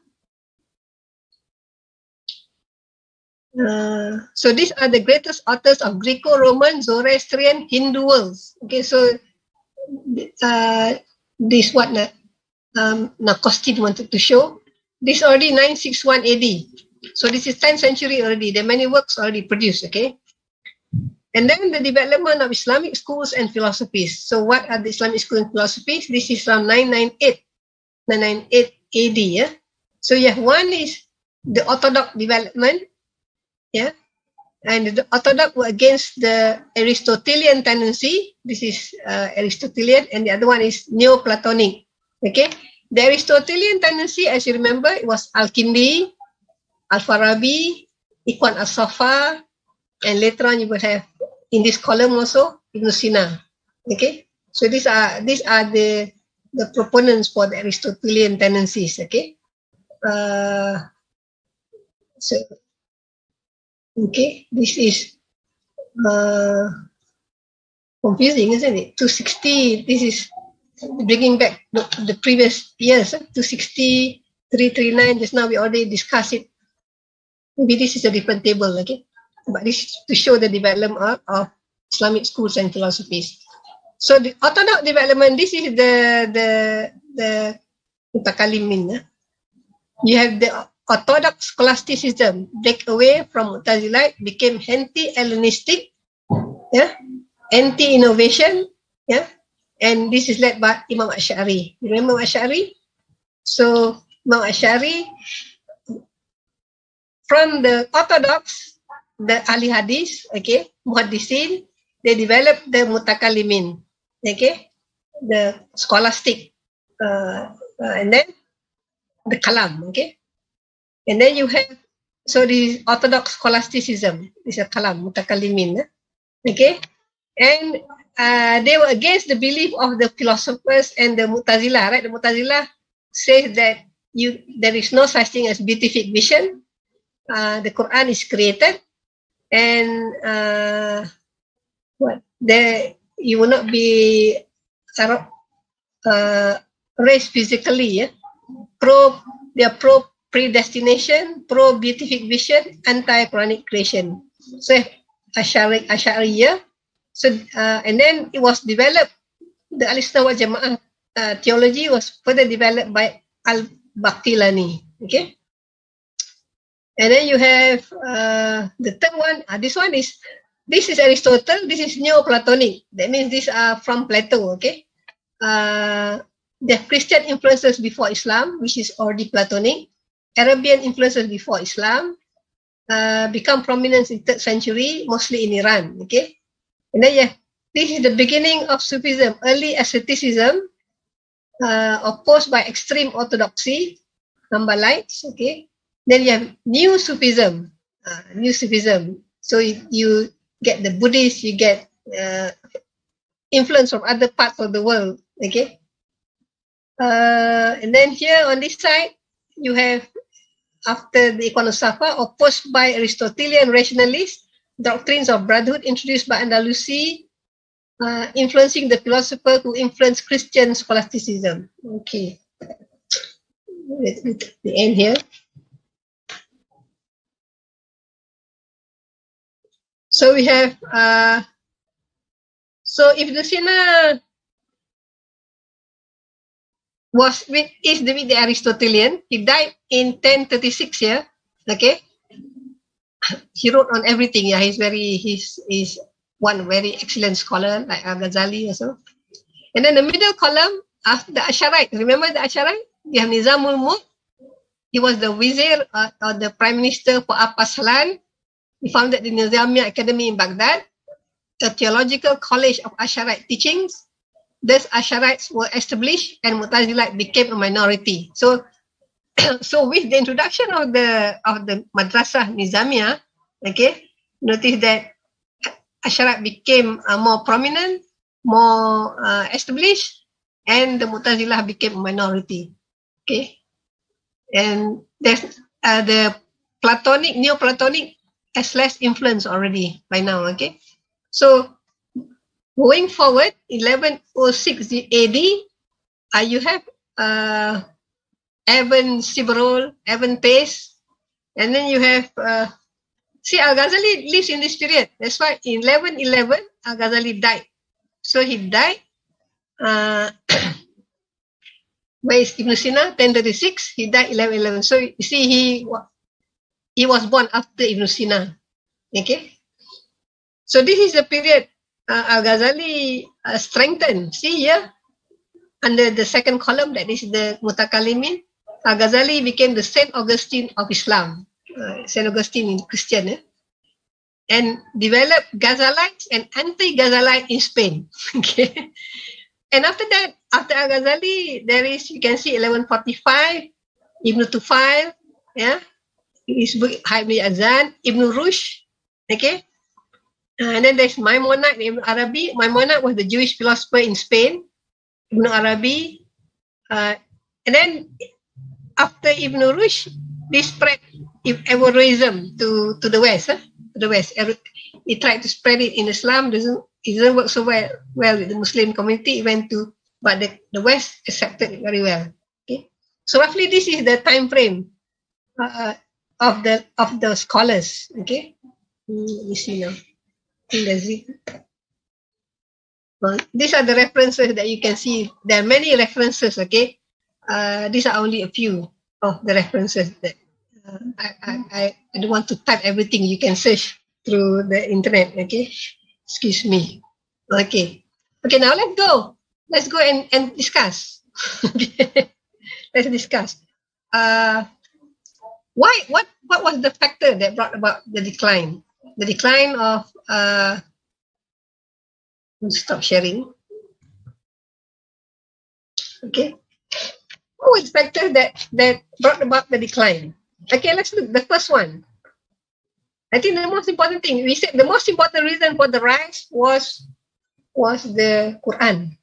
So these are the greatest authors of Greco-Roman, Zoroastrian, Hindu worlds. Okay, so this what Nakostin wanted to show. This already 961 AD. So this is 10th century already. There are many works already produced, okay? And then the development of Islamic schools and philosophies. So what are the Islamic schools and philosophies? This is around 998 AD, yeah? So you have one is the Orthodox development, yeah? And the Orthodox were against the Aristotelian tendency. This is Aristotelian, and the other one is Neoplatonic, okay? The Aristotelian tendency, as you remember, it was Al-Kindi, Al-Farabi, Ikhwan As-Safa, and later on you will have in this column also Ibn Sina. Okay, so these are the proponents for the Aristotelian tendencies. Okay, so okay, this is confusing, isn't it? 260. This is bringing back the previous years. 260, 339. Just now we already discussed it. Maybe this is a different table, okay? But this is to show the development of Islamic schools and philosophies. So the Orthodox development, this is the Mutakalimin. You have the Orthodox scholasticism break away from Mu'tazilite, became anti-Hellenistic, yeah, anti-innovation, yeah, and this is led by Imam Ash'ari. You remember Ash'ari? So Imam Ash'ari, from the Orthodox, the Ahli Hadith, okay, Muhaddisin, they developed the Mutakalimin. okay, the scholastic, and then the kalam, okay, and then you have, so the orthodox scholasticism is a kalam, mutakallimin, okay, and they were against the belief of the philosophers and the Mu'tazilah, right? The Mu'tazilah says that there is no such thing as beatific vision. The Quran is created, and you will not be raised physically. Yeah? They are pro predestination, pro beatific vision, anti Quranic creation. So Ash'ariyah. So and then it was developed. The Al-Sunnah wal Jama'ah theology was further developed by Al-Baqillani. Okay. And then you have the third one. This is Aristotle. This is Neoplatonic. That means these are from Plato. Okay. The Christian influences before Islam, which is already Platonic. Arabian influences before Islam become prominent in 3rd century, mostly in Iran. Okay. And then this is the beginning of Sufism, early asceticism, opposed by extreme orthodoxy, Hanbalites. Okay. Then you have New Sufism. So you get the Buddhists, you get influence from other parts of the world. Okay. And then here on this side, you have, after the Ikhwan Safa, opposed by Aristotelian rationalists, doctrines of brotherhood introduced by Andalusi, influencing the philosopher who influenced Christian scholasticism. Okay. Let's the end here. So we have, so Ibn Sina is the Aristotelian. He died in 1036 here. Okay. He wrote on everything. Yeah, he's one very excellent scholar like Al-Ghazali also. And then the middle column after the Asharite. Remember the Asharite? You have Nizamul Mulk. He was the vizier or the prime minister for Abbas. He founded the Nizamiya Academy in Baghdad, a theological college of Asharite teachings. Thus, Asharites were established and Mu'tazilite became a minority. So, so with the introduction of the Madrasah Nizamiya, okay, notice that Asharite became more prominent, more established, and the Mu'tazilah became a minority. Okay, and there's the Platonic, Neoplatonic has less influence already by now. Okay, so going forward, 1106 AD, you have Ibn Sibrul, Ibn Pace, and then you have see, Al-Ghazali lives in this period. That's why in 1111 Al-Ghazali died. So he died. Where is Ibn Sina? 1036. He died 1111. So you see, he was born after Ibn Sina. Okay. So this is the period Al-Ghazali strengthened. See here, under the second column, that is the Mutakallimin, Al-Ghazali became the Saint Augustine of Islam. Saint Augustine in Christian, and developed Ghazalites and anti-Ghazalite in Spain. Okay, and after that, after Al-Ghazali, there is, you can see 1145, Ibn Tufail, yeah, Ibn Azan, Ibn Rushd, okay, and then there's Maimonide, Ibn Arabi. Maimonide was the Jewish philosopher in Spain, Ibn Arabi, and then after Ibn Rushd, this spread Averroism to the West. To the West, he tried to spread it in Islam. It doesn't work so well with the Muslim community. It went to, but the West accepted it very well. Okay, so roughly this is the time frame of the scholars. Okay, let me see now. Well, these are the references that you can see. There are many references. Okay, these are only a few of the references that. I don't want to type everything. You can search through the internet. Okay, excuse me. Okay, now let's go and discuss. Okay. Let's discuss what was the factor that brought about the decline of stop sharing. Okay. What was the factor that brought about the decline? Okay, let's look the first one. I think the most important thing, we said the most important reason for the rise was the Quran.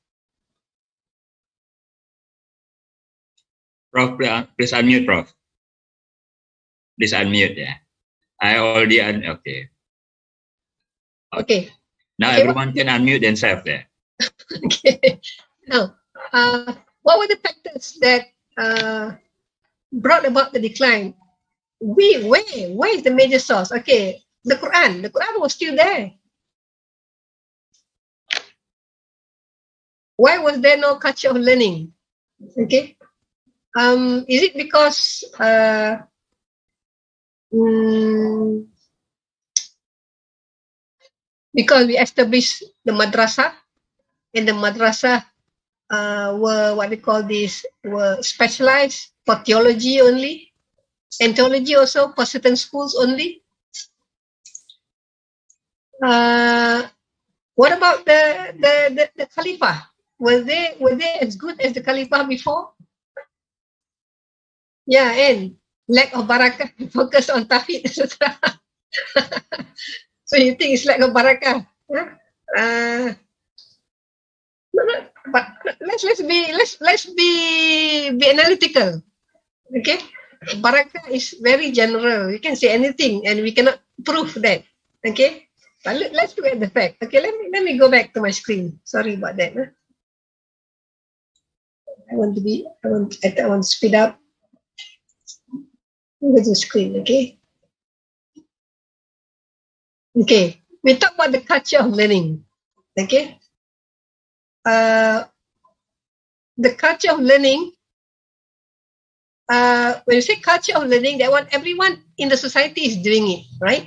Prof, please unmute, Prof. Please unmute, yeah. I already okay. Okay. Now okay, everyone can unmute themselves there. Okay. Now, what were the factors that brought about the decline? Where is the major source? Okay, the Quran. The Quran was still there. Why was there no culture of learning? Okay. Is it because because we established the madrasah, and the madrasah were what we call this, were specialized for theology only, and theology also for certain schools only? What about the Khalifa? Were they as good as the Khalifa before? Yeah, and lack of barakah, focus on tawhid, etc. So you think it's lack of barakah? Huh? But let's be analytical. Okay, barakah is very general. You can say anything, and we cannot prove that. Okay, but let's look at the fact. Okay, let me go back to my screen. Sorry about that. Huh? I want to speed up. Go to the screen. Okay. Okay, we talk about the culture of learning. Okay. The culture of learning, when you say culture of learning, that one everyone in the society is doing it, right?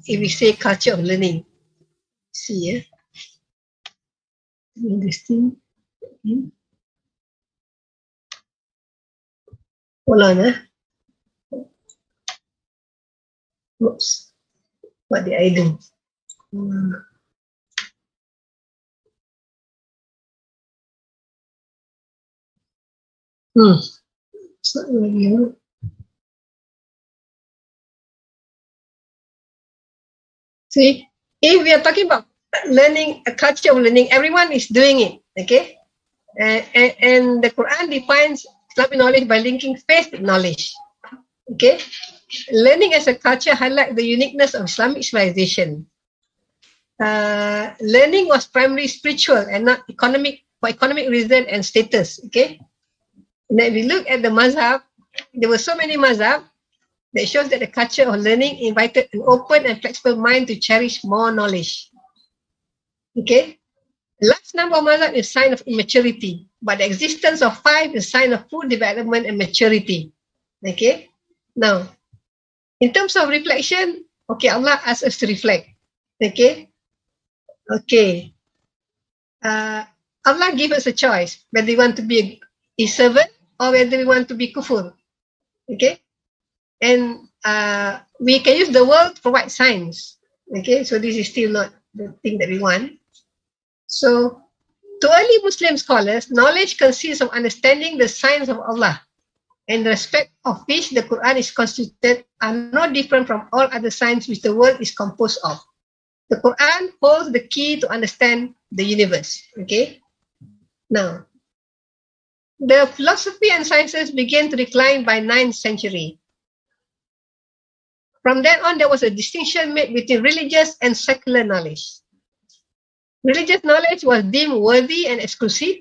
If we say culture of learning, see, this thing. Hold on, Oops, what did I do? It's not really. See, if we are talking about learning, a culture of learning, everyone is doing it, okay? And the Quran defines Islamic knowledge by linking faith with knowledge, okay? Learning as a culture highlights the uniqueness of Islamic civilization. Learning was primarily spiritual and not economic, for economic reason and status, okay? And if we look at the mazhab, there were so many mazhab that shows that the culture of learning invited an open and flexible mind to cherish more knowledge. Okay? Large number of mazhab is sign of immaturity, but the existence of 5 is sign of full development and maturity. Okay? Now, in terms of reflection, okay, Allah asks us to reflect. Okay? Okay. Allah gives us a choice whether we want to be a servant or whether we want to be kufur. Okay? And we can use the world to provide science. Okay, so this is still not the thing that we want. So, to early Muslim scholars, knowledge consists of understanding the signs of Allah, and the respect of which the Quran is constituted are no different from all other signs which the world is composed of. The Quran holds the key to understand the universe. Okay, now, the philosophy and sciences began to decline by 9th century. From then on, there was a distinction made between religious and secular knowledge. Religious knowledge was deemed worthy and exclusive,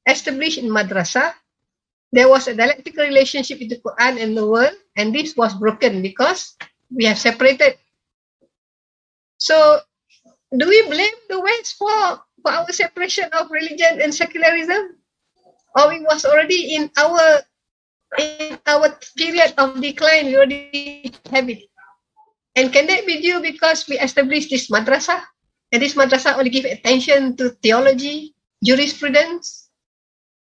established in madrasah. There was a dialectical relationship between the Quran and the world, and this was broken because we have separated. So, do we blame the West for our separation of religion and secularism? Or it was already in our period of decline, we already have it? And can that be due because we established this madrasah, and this madrasah only give attention to theology, jurisprudence?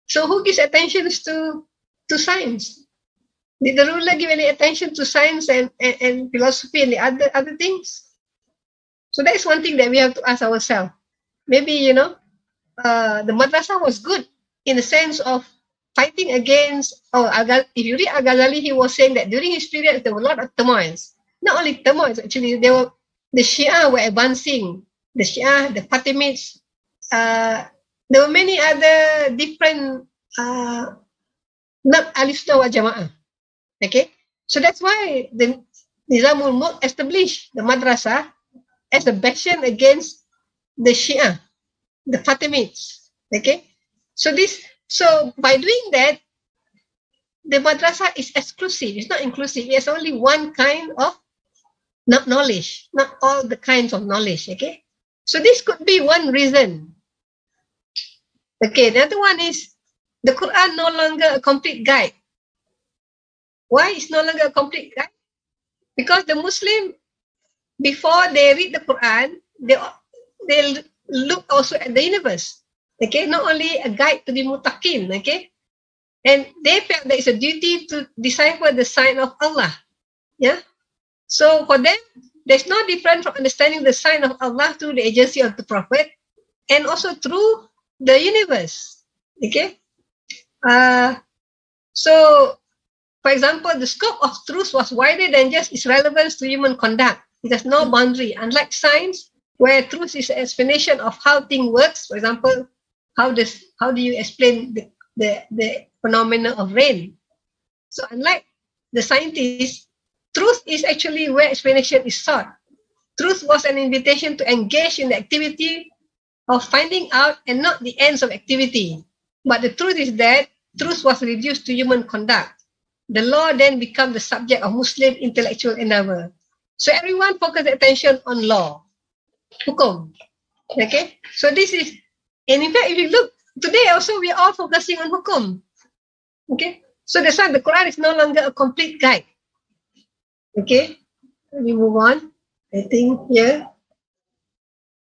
So who gives attention to science? Did the ruler give any attention to science and philosophy and the other things? So that is one thing that we have to ask ourselves. Maybe, the madrasah was good in the sense of fighting against, if you read Al-Ghazali, he was saying that during his period, there were a lot of turmoils. Not only turmoils, actually, the Shia were advancing. The Shia, the Fatimids, there were many other different, not Al-Sunnah wal Jama'ah. Okay? So that's why the Nizamul Mulk established the madrasah as a bastion against the Shia, the Fatimids. Okay? So by doing that, the madrasah is exclusive. It's not inclusive. It's only one kind of knowledge, not all the kinds of knowledge. Okay? So this could be one reason. Okay, the other one is the Quran no longer a complete guide. Why is no longer a complete guide? Because the Muslim, before they read the Quran, they look also at the universe. Okay, not only a guide to the muttaqin, okay, and they felt that it's a duty to decipher the sign of Allah. Yeah, so for them, there's no difference from understanding the sign of Allah through the agency of the Prophet and also through the universe. Okay, so for example, the scope of truth was wider than just its relevance to human conduct. It has no boundary, unlike science, where truth is an explanation of how things works. For example, how do you explain the phenomena of rain? So unlike the scientists, truth is actually where explanation is sought. Truth was an invitation to engage in the activity of finding out and not the ends of activity. But the truth is that truth was reduced to human conduct. The law then became the subject of Muslim intellectual endeavor. So everyone focused attention on law, hukum. Okay, so this is, and in fact, if you look today, also we are all focusing on hukum. Okay, so that's why the Quran is no longer a complete guide. Okay, let me move on. I think here.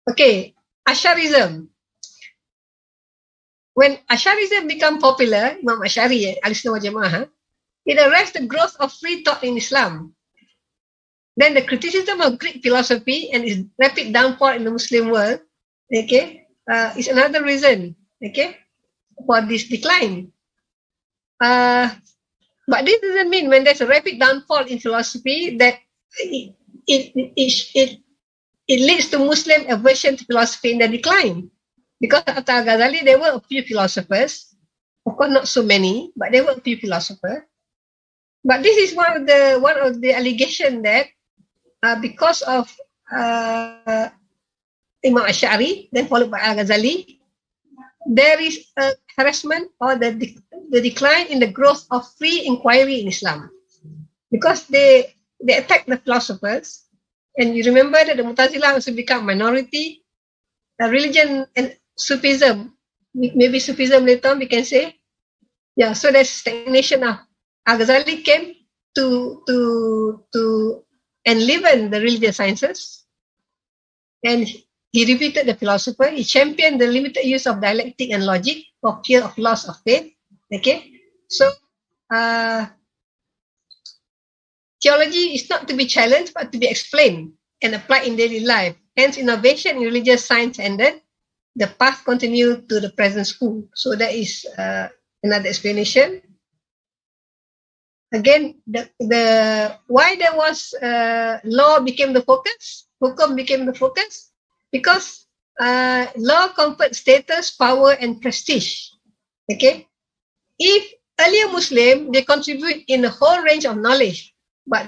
Okay, Asharism. When Asharism became popular, Imam Ashari, Al-Sunnah wal Jama'ah, it arrests the growth of free thought in Islam. Then the criticism of Greek philosophy and its rapid downfall in the Muslim world, okay, is another reason, okay, for this decline. But this doesn't mean when there's a rapid downfall in philosophy that it leads to Muslim aversion to philosophy in the decline. Because after Al-Ghazali, there were a few philosophers, of course not so many, but there were a few philosophers. But this is one of the allegations that because of Imam Ash'ari, then followed by Al-Ghazali, there is a harassment or the decline in the growth of free inquiry in Islam. Because they attack the philosophers, and you remember that the Mu'tazilah also become minority. Religion and Sufism, maybe Sufism later on we can say. Yeah, so there's stagnation now. Al-Ghazali came to enliven the religious sciences, and he refuted the philosopher. He championed the limited use of dialectic and logic for fear of loss of faith. Okay, so theology is not to be challenged but to be explained and applied in daily life. Hence, innovation in religious science ended. The path continued to the present school. So that is another explanation. Again, the why there was law became the focus, hukum became the focus, because law conferred status, power, and prestige. Okay, if earlier Muslim, they contribute in a whole range of knowledge, but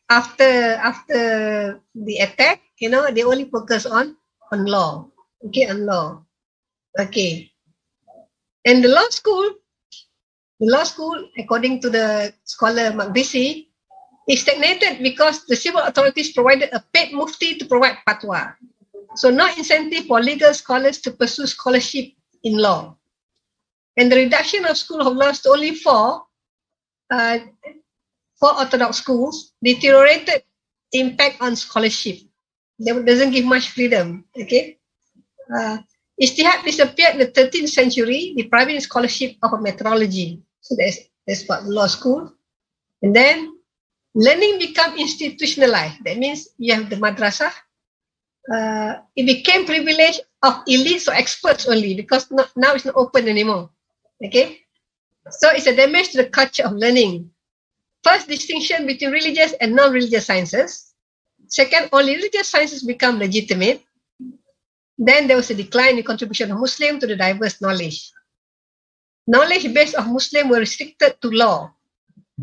after the attack, they only focus on law. Okay, on law. Okay, and the law school, according to the scholar Maqdisi, is stagnated because the civil authorities provided a paid mufti to provide fatwa. So no incentive for legal scholars to pursue scholarship in law. And the reduction of school of laws to only four orthodox schools deteriorated impact on scholarship. That doesn't give much freedom. Okay. Ijtihad disappeared in the 13th century, depriving scholarship of a methodology. So that's what law school. And then learning became institutionalized. That means you have the madrasah. It became privilege of elites or experts only, because now it's not open anymore. Okay. So it's a damage to the culture of learning. First, distinction between religious and non-religious sciences. Second, only religious sciences become legitimate. Then there was a decline in contribution of Muslims to the diverse knowledge. Knowledge base of Muslims were restricted to law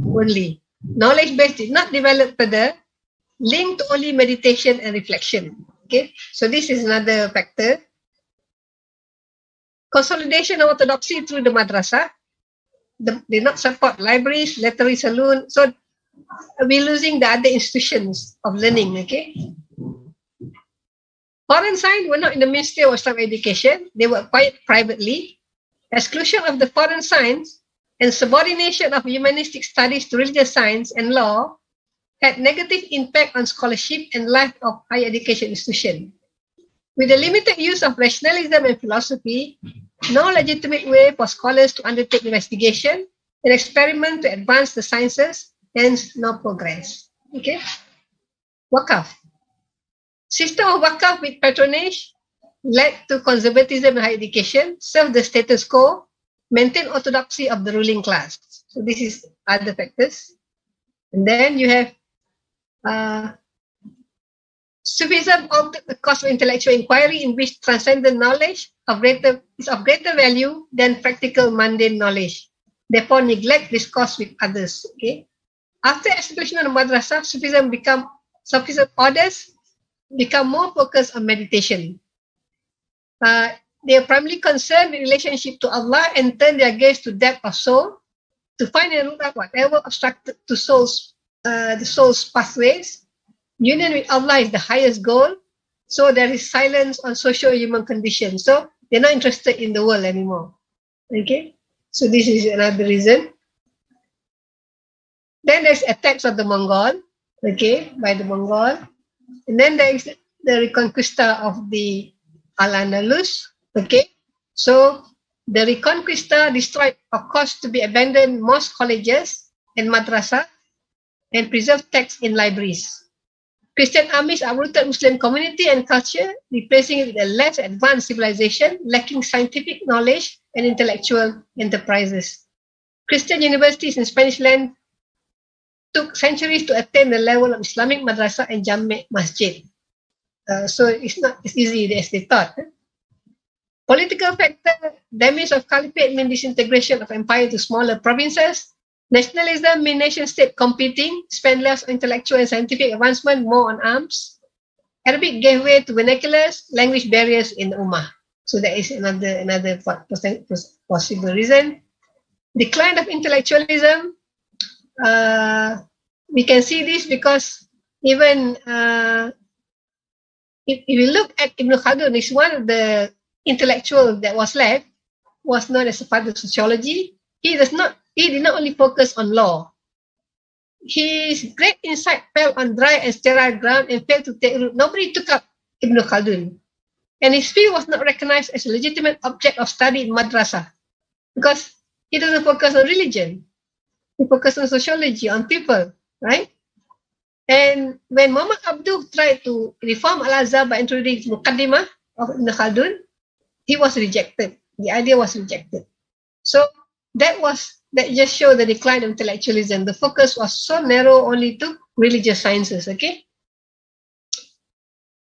only. Knowledge base did not develop further, linked to only meditation and reflection. Okay, so this is another factor. Consolidation of orthodoxy through the madrasah. They not support libraries, literary saloon. So we're losing the other institutions of learning. Okay. Foreign science were not in the Ministry of Islamic Education. They were acquired privately. Exclusion of the foreign science and subordination of humanistic studies to religious science and law had negative impact on scholarship and life of higher education institutions. With the limited use of rationalism and philosophy, no legitimate way for scholars to undertake investigation and experiment to advance the sciences, hence no progress. Okay. Wakaf. System of wakaf with patronage led to conservatism in higher education, served the status quo, maintained orthodoxy of the ruling class. So this is other factors. And then you have Sufism altered the course of intellectual inquiry in which transcendent knowledge is of greater value than practical mundane knowledge. Therefore, neglect discourse with others. Okay. After establishment of madrasah, Sufism orders become more focused on meditation. They are primarily concerned with relationship to Allah and turn their gaze to depth of soul to find and root out whatever obstructed to the soul's pathways. Union with Allah is the highest goal. So there is silence on social human conditions. So they're not interested in the world anymore. Okay. So this is another reason. Then there's attacks of the Mongol. Okay, by the Mongol. And then there is the Reconquista of the Al-Andalus. Okay. So the Reconquista destroyed or caused to be abandoned most colleges and madrasah and preserved texts in libraries. Christian armies uprooted Muslim community and culture, replacing it with a less advanced civilization, lacking scientific knowledge and intellectual enterprises. Christian universities in Spanish land took centuries to attain the level of Islamic madrasa and Jami' masjid. So it's not as easy as they thought. Political factor, damage of caliphate means disintegration of empire to smaller provinces. Nationalism means nation-state competing, spend less on intellectual and scientific advancement, more on arms. Arabic gave way to vernaculars, language barriers in the Ummah. So that is another possible reason. Decline of intellectualism. We can see this because even if you look at Ibn Khaldun, is one of the intellectuals that was left, was known as a father of sociology. He did not only focus on law. His great insight fell on dry and sterile ground and failed to take root. Nobody took up Ibn Khaldun. And his field was not recognized as a legitimate object of study in madrasah because he doesn't focus on religion. He focused on sociology, on people, right? And when Muhammad Abduh tried to reform Al-Azhar by introducing Muqaddimah of Ibn Khaldun, he was rejected. The idea was rejected. So that just showed the decline of intellectualism. The focus was so narrow only to religious sciences, okay?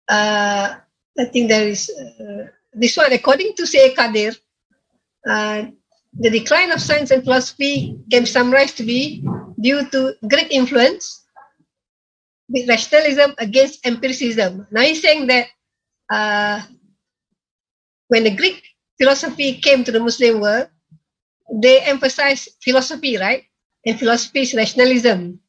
I think there is this one, according to Syed Qadir, the decline of science and philosophy can be summarized to be due to Greek influence with rationalism against empiricism. Now he's saying that when the Greek philosophy came to the Muslim world, they emphasized philosophy, right? And philosophy is rationalism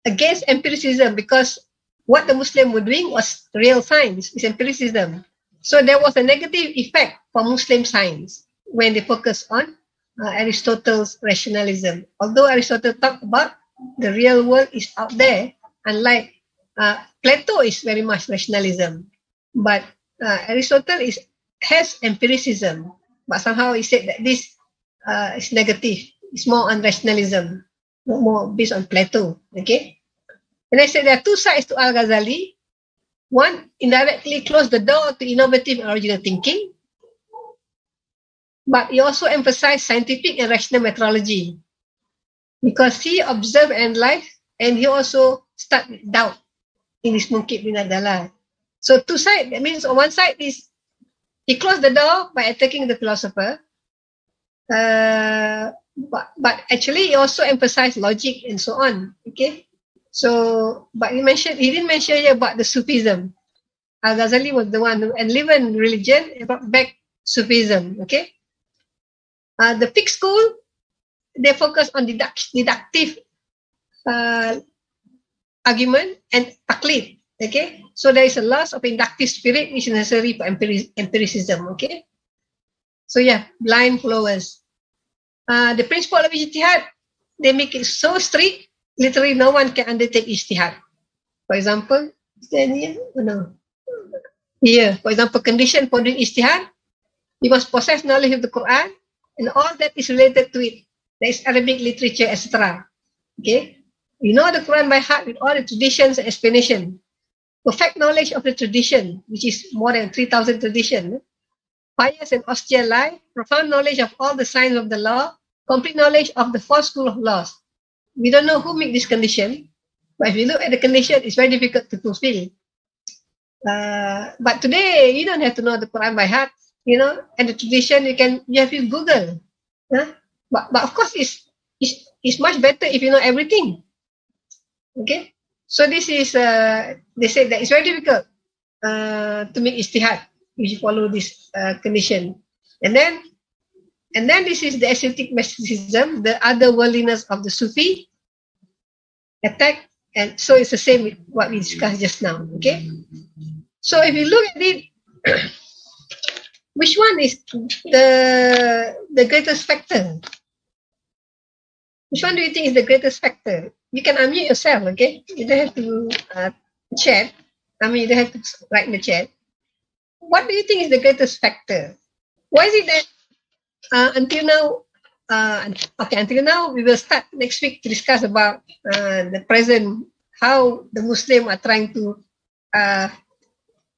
against empiricism because what the Muslims were doing was real science, is empiricism. So there was a negative effect for Muslim science when they focused on Aristotle's rationalism. Although Aristotle talked about the real world is out there, unlike Plato is very much rationalism, but Aristotle has empiricism. But somehow he said that this is negative. It's more on rationalism, more based on Plato. Okay. And I said there are two sides to Al-Ghazali. One indirectly closed the door to innovative and original thinking. but he also emphasized scientific and rational methodology because he observed and analyzed, and he also started with doubt in his Mungkit bin Adalah. So two sides, that means on one side is he closed the door by attacking the philosopher, but actually he also emphasized logic and so on. Okay, so but he didn't mention here about the Sufism. Al-Ghazali was the one who enlivened religion and brought back Sufism. Okay, the fiqh school, they focus on deductive argument and taqlid. Okay, so there is a loss of inductive spirit which is necessary for empiricism. Okay, so yeah, blind followers. The principle of ijtihad, they make it so strict, literally no one can undertake ijtihad. For example, is there any? No. Here, for example, condition for doing ijtihad, you must possess knowledge of the Quran and all that is related to it. There is Arabic literature, etc. Okay, you know the Quran by heart with all the traditions and explanation. Perfect knowledge of the tradition, which is more than 3,000 traditions. Pious and austere life, profound knowledge of all the signs of the law, complete knowledge of the four schools of laws. We don't know who make this condition, but if you look at the condition, it's very difficult to fulfill. But today, you don't have to know the Quran by heart, you know, and the tradition, you have to Google. But of course, it's much better if you know everything. Okay, so this is, they say that it's very difficult to make ijtihad if you follow this condition. And then this is the ascetic mysticism, the otherworldliness of the Sufi attack, and so it's the same with what we discussed just now. Okay, so if you look at it, which one is the greatest factor? Which one do you think is the greatest factor? You can unmute yourself, okay? You don't have to chat. You don't have to write in the chat. What do you think is the greatest factor? Why is it that until now, we will start next week to discuss about the present, how the Muslims are trying to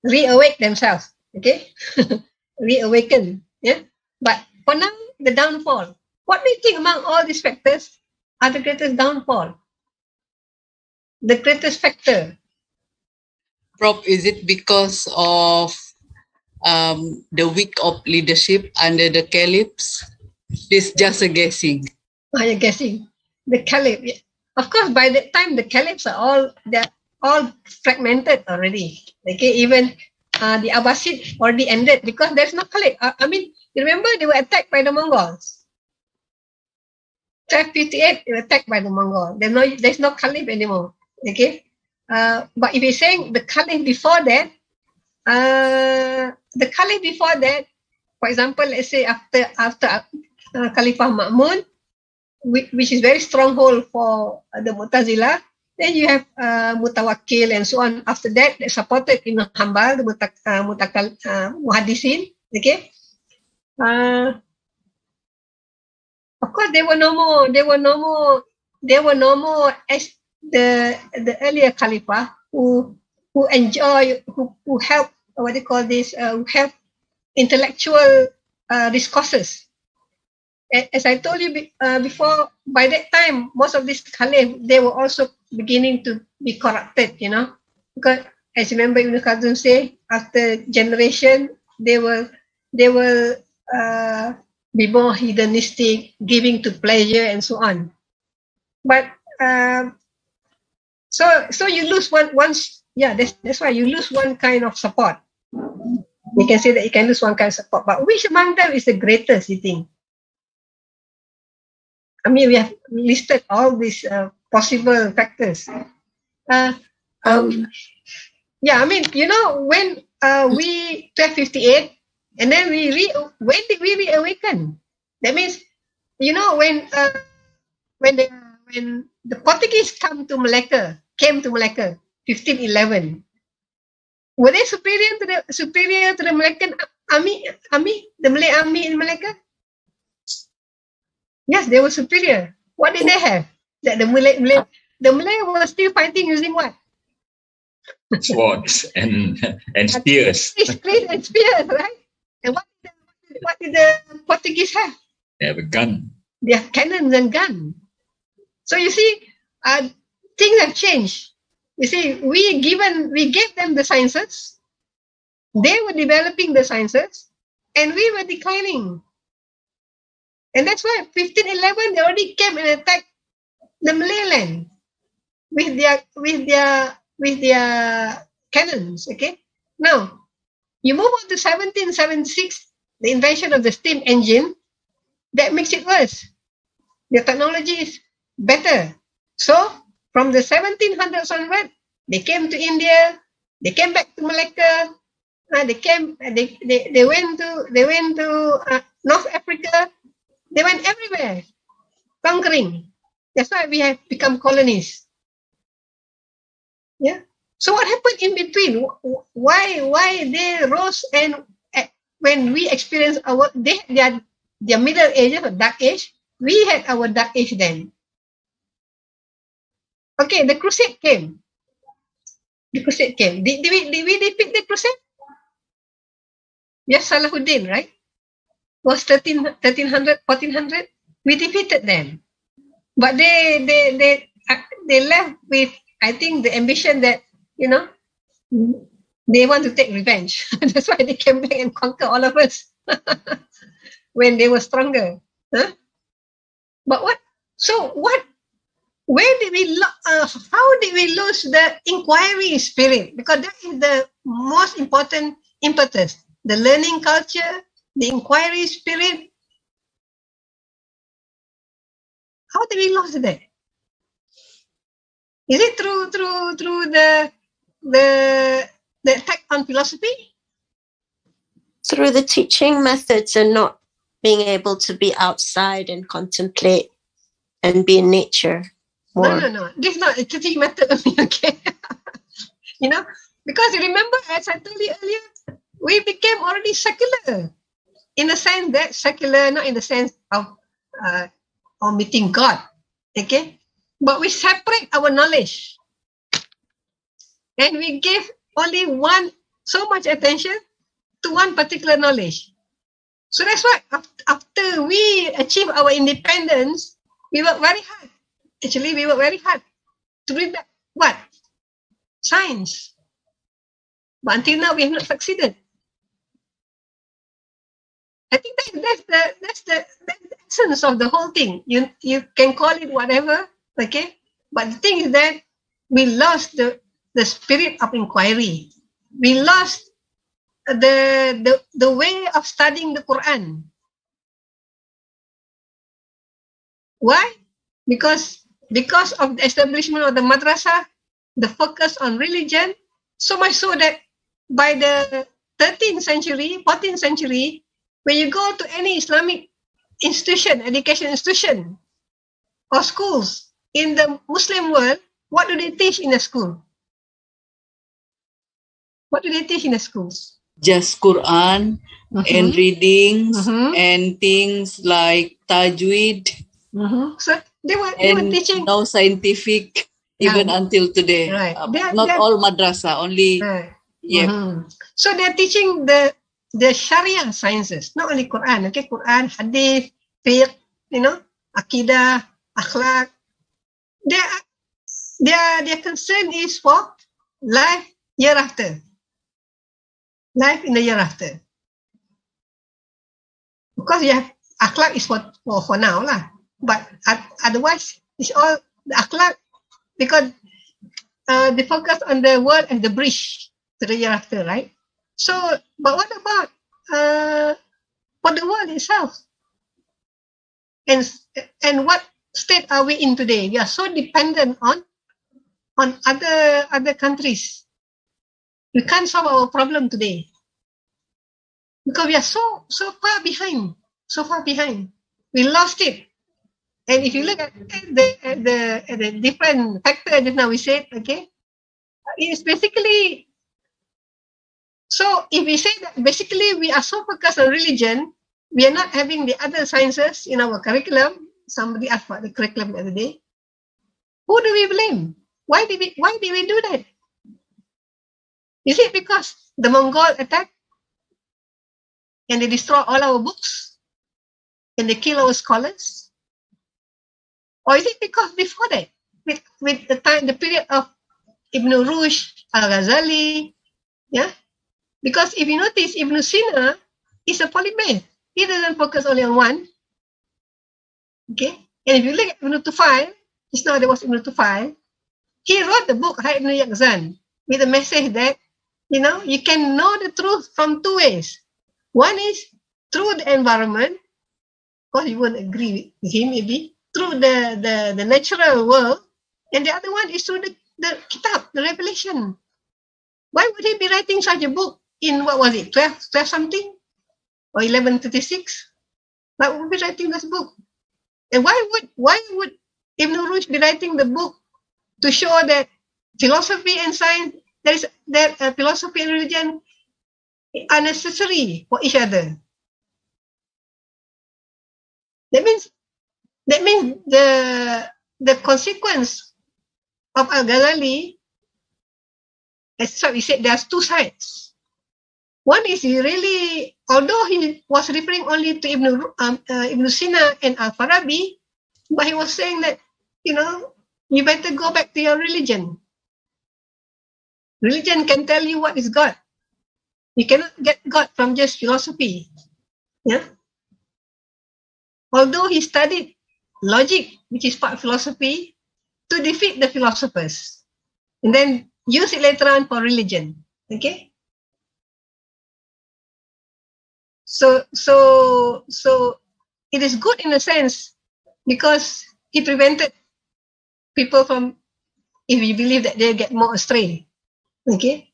reawake themselves, okay? Reawaken, yeah? But for now, the downfall. What do you think among all these factors are the greatest downfall? The greatest factor? Prof, is it because of the weak of leadership under the caliphs? This is just a guessing. You're guessing. The caliph. Yeah. Of course, by that time, the caliphs are all fragmented already. Okay, even the Abbasid already ended because there's no caliph. You remember they were attacked by the Mongols. 1258, they were attacked by the Mongols. There's no caliph anymore. Okay, but if you're saying the caliph before that, for example, let's say after Khalifah Ma'mun, which is very stronghold for the Mu'tazilah, then you have Mutawakkil and so on. After that, they supported Ibn Hanbal, the Muhaddisin. Okay, of course, they were no more as the earlier Khalifah who help, what they call this, who have intellectual discourses. As I told you before, by that time, most of these Khalif, they were also beginning to be corrupted, you know, because as you remember Ibn Khaldun say, after generation, they will be more hedonistic, giving to pleasure and so on. But so you lose once. Yeah, that's why you lose one kind of support. You can say that you can lose one kind of support, but which among them is the greatest, you think? We have listed all these possible factors. You know, when we 1258, and then when did we reawaken? That means, you know, when the Portuguese came to Malacca, 1511. Were they superior to the Malaccan army, the Malay army in Malacca? Yes, they were superior. What did they have? That the Malay was still fighting using what? Swords and spears. And spears, right? And what did what did the Portuguese have? They have a gun. They have cannons and guns. So you see, things have changed. You see, we gave them the sciences. They were developing the sciences, and we were declining. And that's why 1511 they already came and attacked the Malay land with their cannons. Okay. Now you move on to 1776, the invention of the steam engine. That makes it worse. The technology is better. So from the 1700s onward, they came to India. They came back to Malacca. They went to North Africa. They went everywhere, conquering. That's why we have become colonies. Yeah. So what happened in between? Why they rose, and when we experienced their middle ages or dark age, we had our dark age then. Okay, the crusade came. Did we defeat the crusade? Yes, Salahuddin, right? Was 1300, 1400. We defeated them, but they left with, I think, the ambition that they want to take revenge. That's why they came back and conquer all of us when they were stronger. Huh? But what? So what? Where did we? How did we lose the inquiry spirit? Because that is the most important impetus. The learning culture, the inquiry spirit. How did we lose that? Is it through the attack on philosophy? Through the teaching methods and not being able to be outside and contemplate and be in nature more. No. This is not a teaching method only, okay? Because you remember, as I told you earlier, we became already secular. In the sense that secular, not in the sense of meeting God, okay? But we separate our knowledge. And we give only so much attention to one particular knowledge. So that's why after we achieve our independence, we work very hard. Actually, we work very hard to bring back what? Science. But until now, we have not succeeded. I think that's the essence of the whole thing. You can call it whatever, okay? But the thing is that we lost the spirit of inquiry. We lost the way of studying the Quran. Why? Because of the establishment of the madrasah, the focus on religion, so much so that by the 13th century, 14th century, when you go to any Islamic institution, education institution, or schools in the Muslim world, what do they teach in a school? What do they teach in the schools? Just Quran and readings and things like tajweed. So they were teaching. No scientific even until today. Right. Not all madrasa, only. Right. Yeah. So they're teaching the Sharia sciences, not only Quran. Okay, Quran, Hadith, Fiqh, Aqidah, Akhlaq. Their concern is for life hereafter. Life in the hereafter. Because Akhlaq is for now lah. But otherwise, it's all the Akhlaq, because they focus on the world as the bridge to the hereafter, right? So, but what about for the world itself? And what state are we in today? We are so dependent on other countries. We can't solve our problem today because we are so far behind. So far behind, we lost it. And if you look at the different factors just now we said, okay, it's basically. So if we say that basically we are so focused on religion, we are not having the other sciences in our curriculum. Somebody asked about the curriculum the other day. Who do we blame? Why did we do that? Is it because the Mongol attack? and they destroy all our books and they kill our scholars? Or is it because before that, with the period of Ibn Rushd, Al-Ghazali, yeah? Because if you notice, Ibn Sina is a polymath. He doesn't focus only on one. Okay? And if you look at Ibn Tufail, just now there was Ibn Tufail, he wrote the book Ibn Yaqzan with a message that, you know, you can know the truth from two ways. One is through the environment, of course you won't agree with him maybe, through the natural world, and the other one is through the kitab, the revelation. Why would he be writing such a book in, what was it, 12 something? Or 1136? Why would he be writing this book? And why would Ibn Rushd be writing the book to show that philosophy and science, that philosophy and religion are necessary for each other? That means the consequence of Al-Ghazali, as we said, there's two sides. One is he really, although he was referring only to Ibn Sina and Al-Farabi, but he was saying that, you know, you better go back to your religion. Religion can tell you what is God. You cannot get God from just philosophy. Yeah. Although he studied logic, which is part of philosophy, to defeat the philosophers, and then use it later on for religion. Okay. So it is good in a sense because he prevented people from, if you believe that they get more astray. Okay.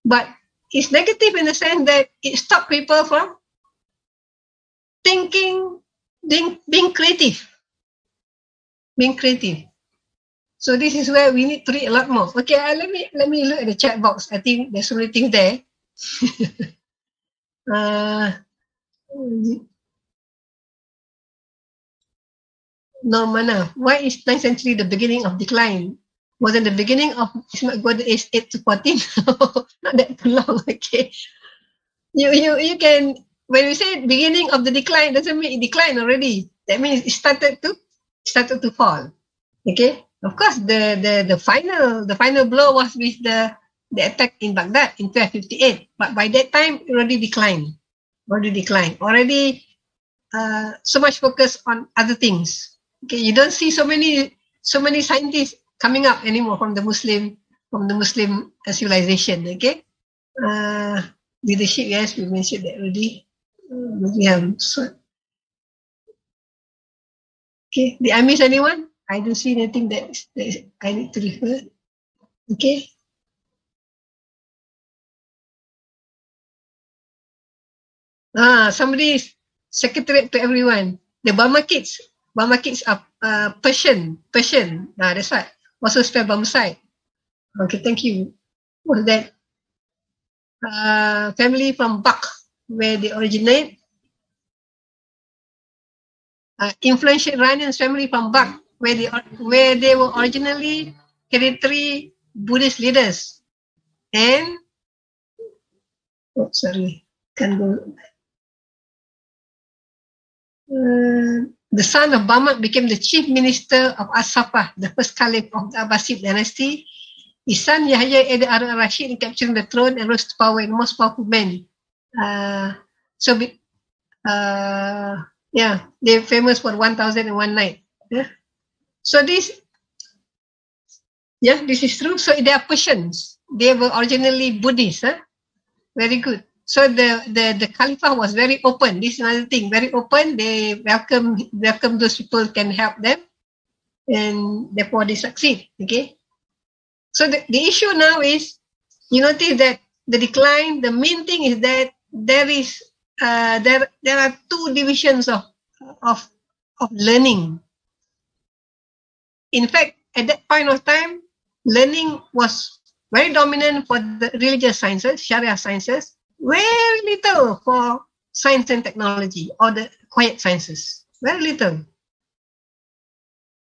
But it's negative in the sense that it stopped people from thinking, being creative. Being creative. So this is where we need to read a lot more. Okay, let me look at the chat box. I think there's so many things there. Normana, why is 9th century the beginning of decline? Wasn't the beginning of Islamic golden age 8 to 14? Not that too long. Okay, you can, when we say beginning of the decline, doesn't mean it declined already. That means it started to fall. Okay, of course the final blow was with the attack in Baghdad in 1258. But by that time it already declined. Already so much focus on other things. Okay, you don't see so many scientists coming up anymore from the Muslim civilization. Okay, leadership, yes, we mentioned that already. Okay, did I miss anyone? I don't see anything that I need to refer. Okay. Somebody is secretariat to everyone. The Burma kids are Persian. That's right. Also spell Burma. Okay, thank you. What is that? Family from Bak, where they originate. Influential Iranian family from Bak, where they were originally hereditary Buddhist leaders. And can't go. The son of Bamak became the chief minister of As-Saffah, the first caliph of the Abbasid dynasty. His son Yahya aided Harun al-Rashid in capturing the throne and rose to power, the most powerful man. They're famous for 1001 night. Yeah. So this is true. So they are Persians. They were originally Buddhists. Very good. So the Caliphate was very open. This is another thing, very open. They welcome those people can help them, and therefore they succeed. Okay. So the issue now is, you notice that the decline. The main thing is that there are two divisions of learning. In fact, at that point of time, learning was very dominant for the religious sciences, Sharia sciences. Very little for science and technology or the quiet sciences. Very little.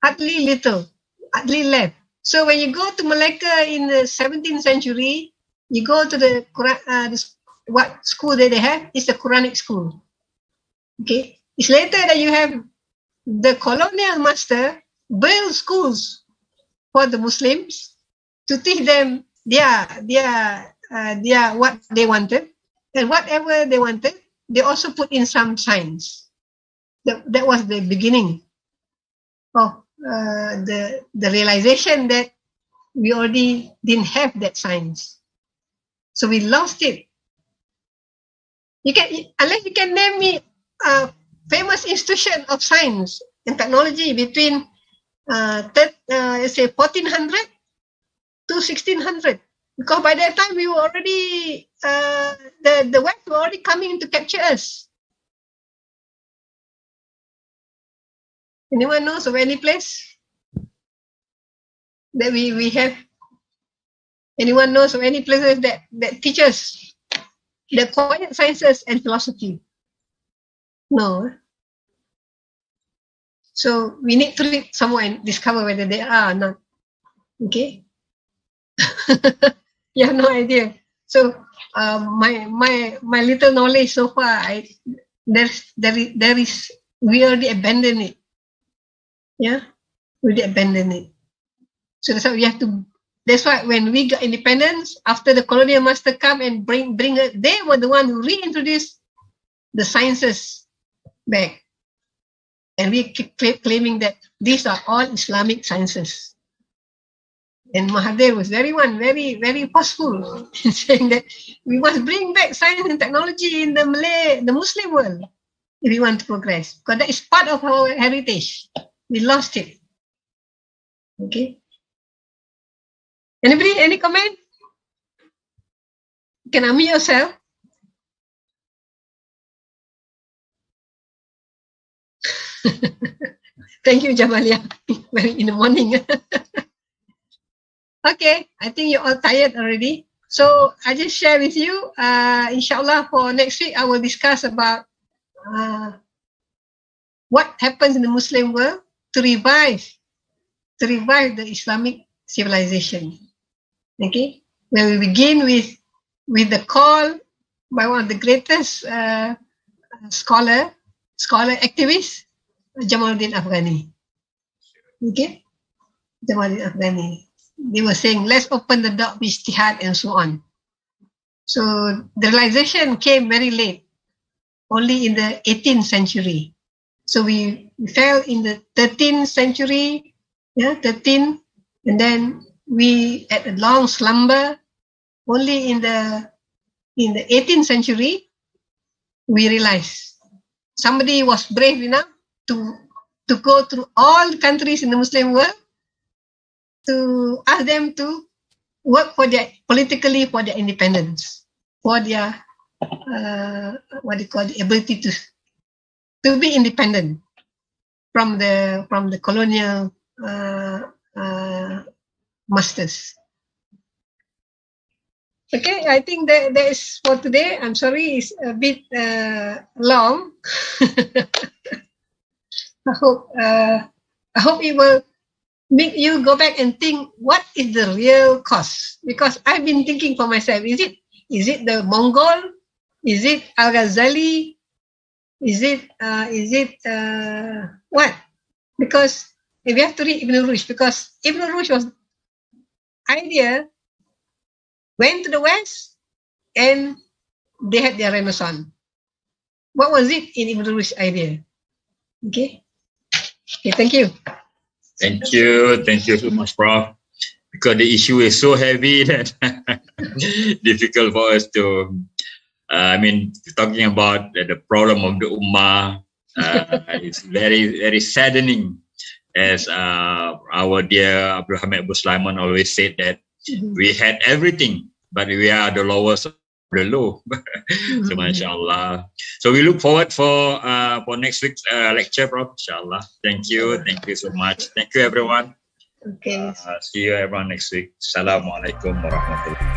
Hardly left. So when you go to Malacca in the 17th century, you go to the what school that they have is the Quranic school. Okay, it's later that you have the colonial master build schools for the Muslims to teach them their what they wanted, and whatever they wanted, they also put in some science. That was the beginning of the realization that we already didn't have that science, so we lost it. Unless you can name me a famous institution of science and technology between let's say 1400 to 1600, because by that time we were already the West were already coming to capture us. Anyone knows of any place that we have? Anyone knows of any places that teaches the quiet sciences and philosophy? No. So we need to read somewhere and discover whether they are or not. Okay. You have no idea. So my little knowledge so far, there is we already abandoned it. Yeah, we already abandoned it. So that's why we have to. That's why when we got independence, after the colonial master come and bring it, they were the one who reintroduced the sciences back, and we keep claiming that these are all Islamic sciences. And Mahathir was very forceful in saying that we must bring back science and technology in the Muslim world if we want to progress, because that is part of our heritage. We lost it. Okay. Anybody? Any comment? You can unmute yourself. Thank you, Jamalia. Very in the morning. Okay, I think you're all tired already. So I just share with you, inshallah, for next week, I will discuss about what happens in the Muslim world to revive the Islamic civilization. Okay, where we begin with the call by one of the greatest scholar activists, Jamaluddin Afghani. Okay, Jamaluddin Afghani. They were saying, let's open the door with ijtihad and so on. So the realization came very late, only in the 18th century. So we fell in the 13th century, 13, and then we had a long slumber. Only in the 18th century, we realized somebody was brave enough to go through all countries in the Muslim world to ask them to work for their politically for their independence, for their the ability to be independent from the colonial masters. Okay, I think that is for today. I'm sorry, it's a bit long. I hope it will make you go back and think what is the real cause, because I've been thinking for myself, is it the Mongol, is it Al-Ghazali, is it what? Because we have to read Ibn Rushd, because Ibn Rushd was idea went to the West and they had their Renaissance. What was it in Ibn Rushd's idea? Okay, thank you. Thank you so much, Prof. Because the issue is so heavy that difficult for us to. Talking about the problem of the Ummah, it's very saddening. As our dear Abdul Hamid Abu Sulaiman always said that we had everything, but we are the lowest of the low. So, mashallah. So we look forward for next week's lecture, Prof. Inshallah. Thank you so much. Thank you, everyone. Okay. See you everyone next week. Assalamualaikum warahmatullahi wabarakatuh.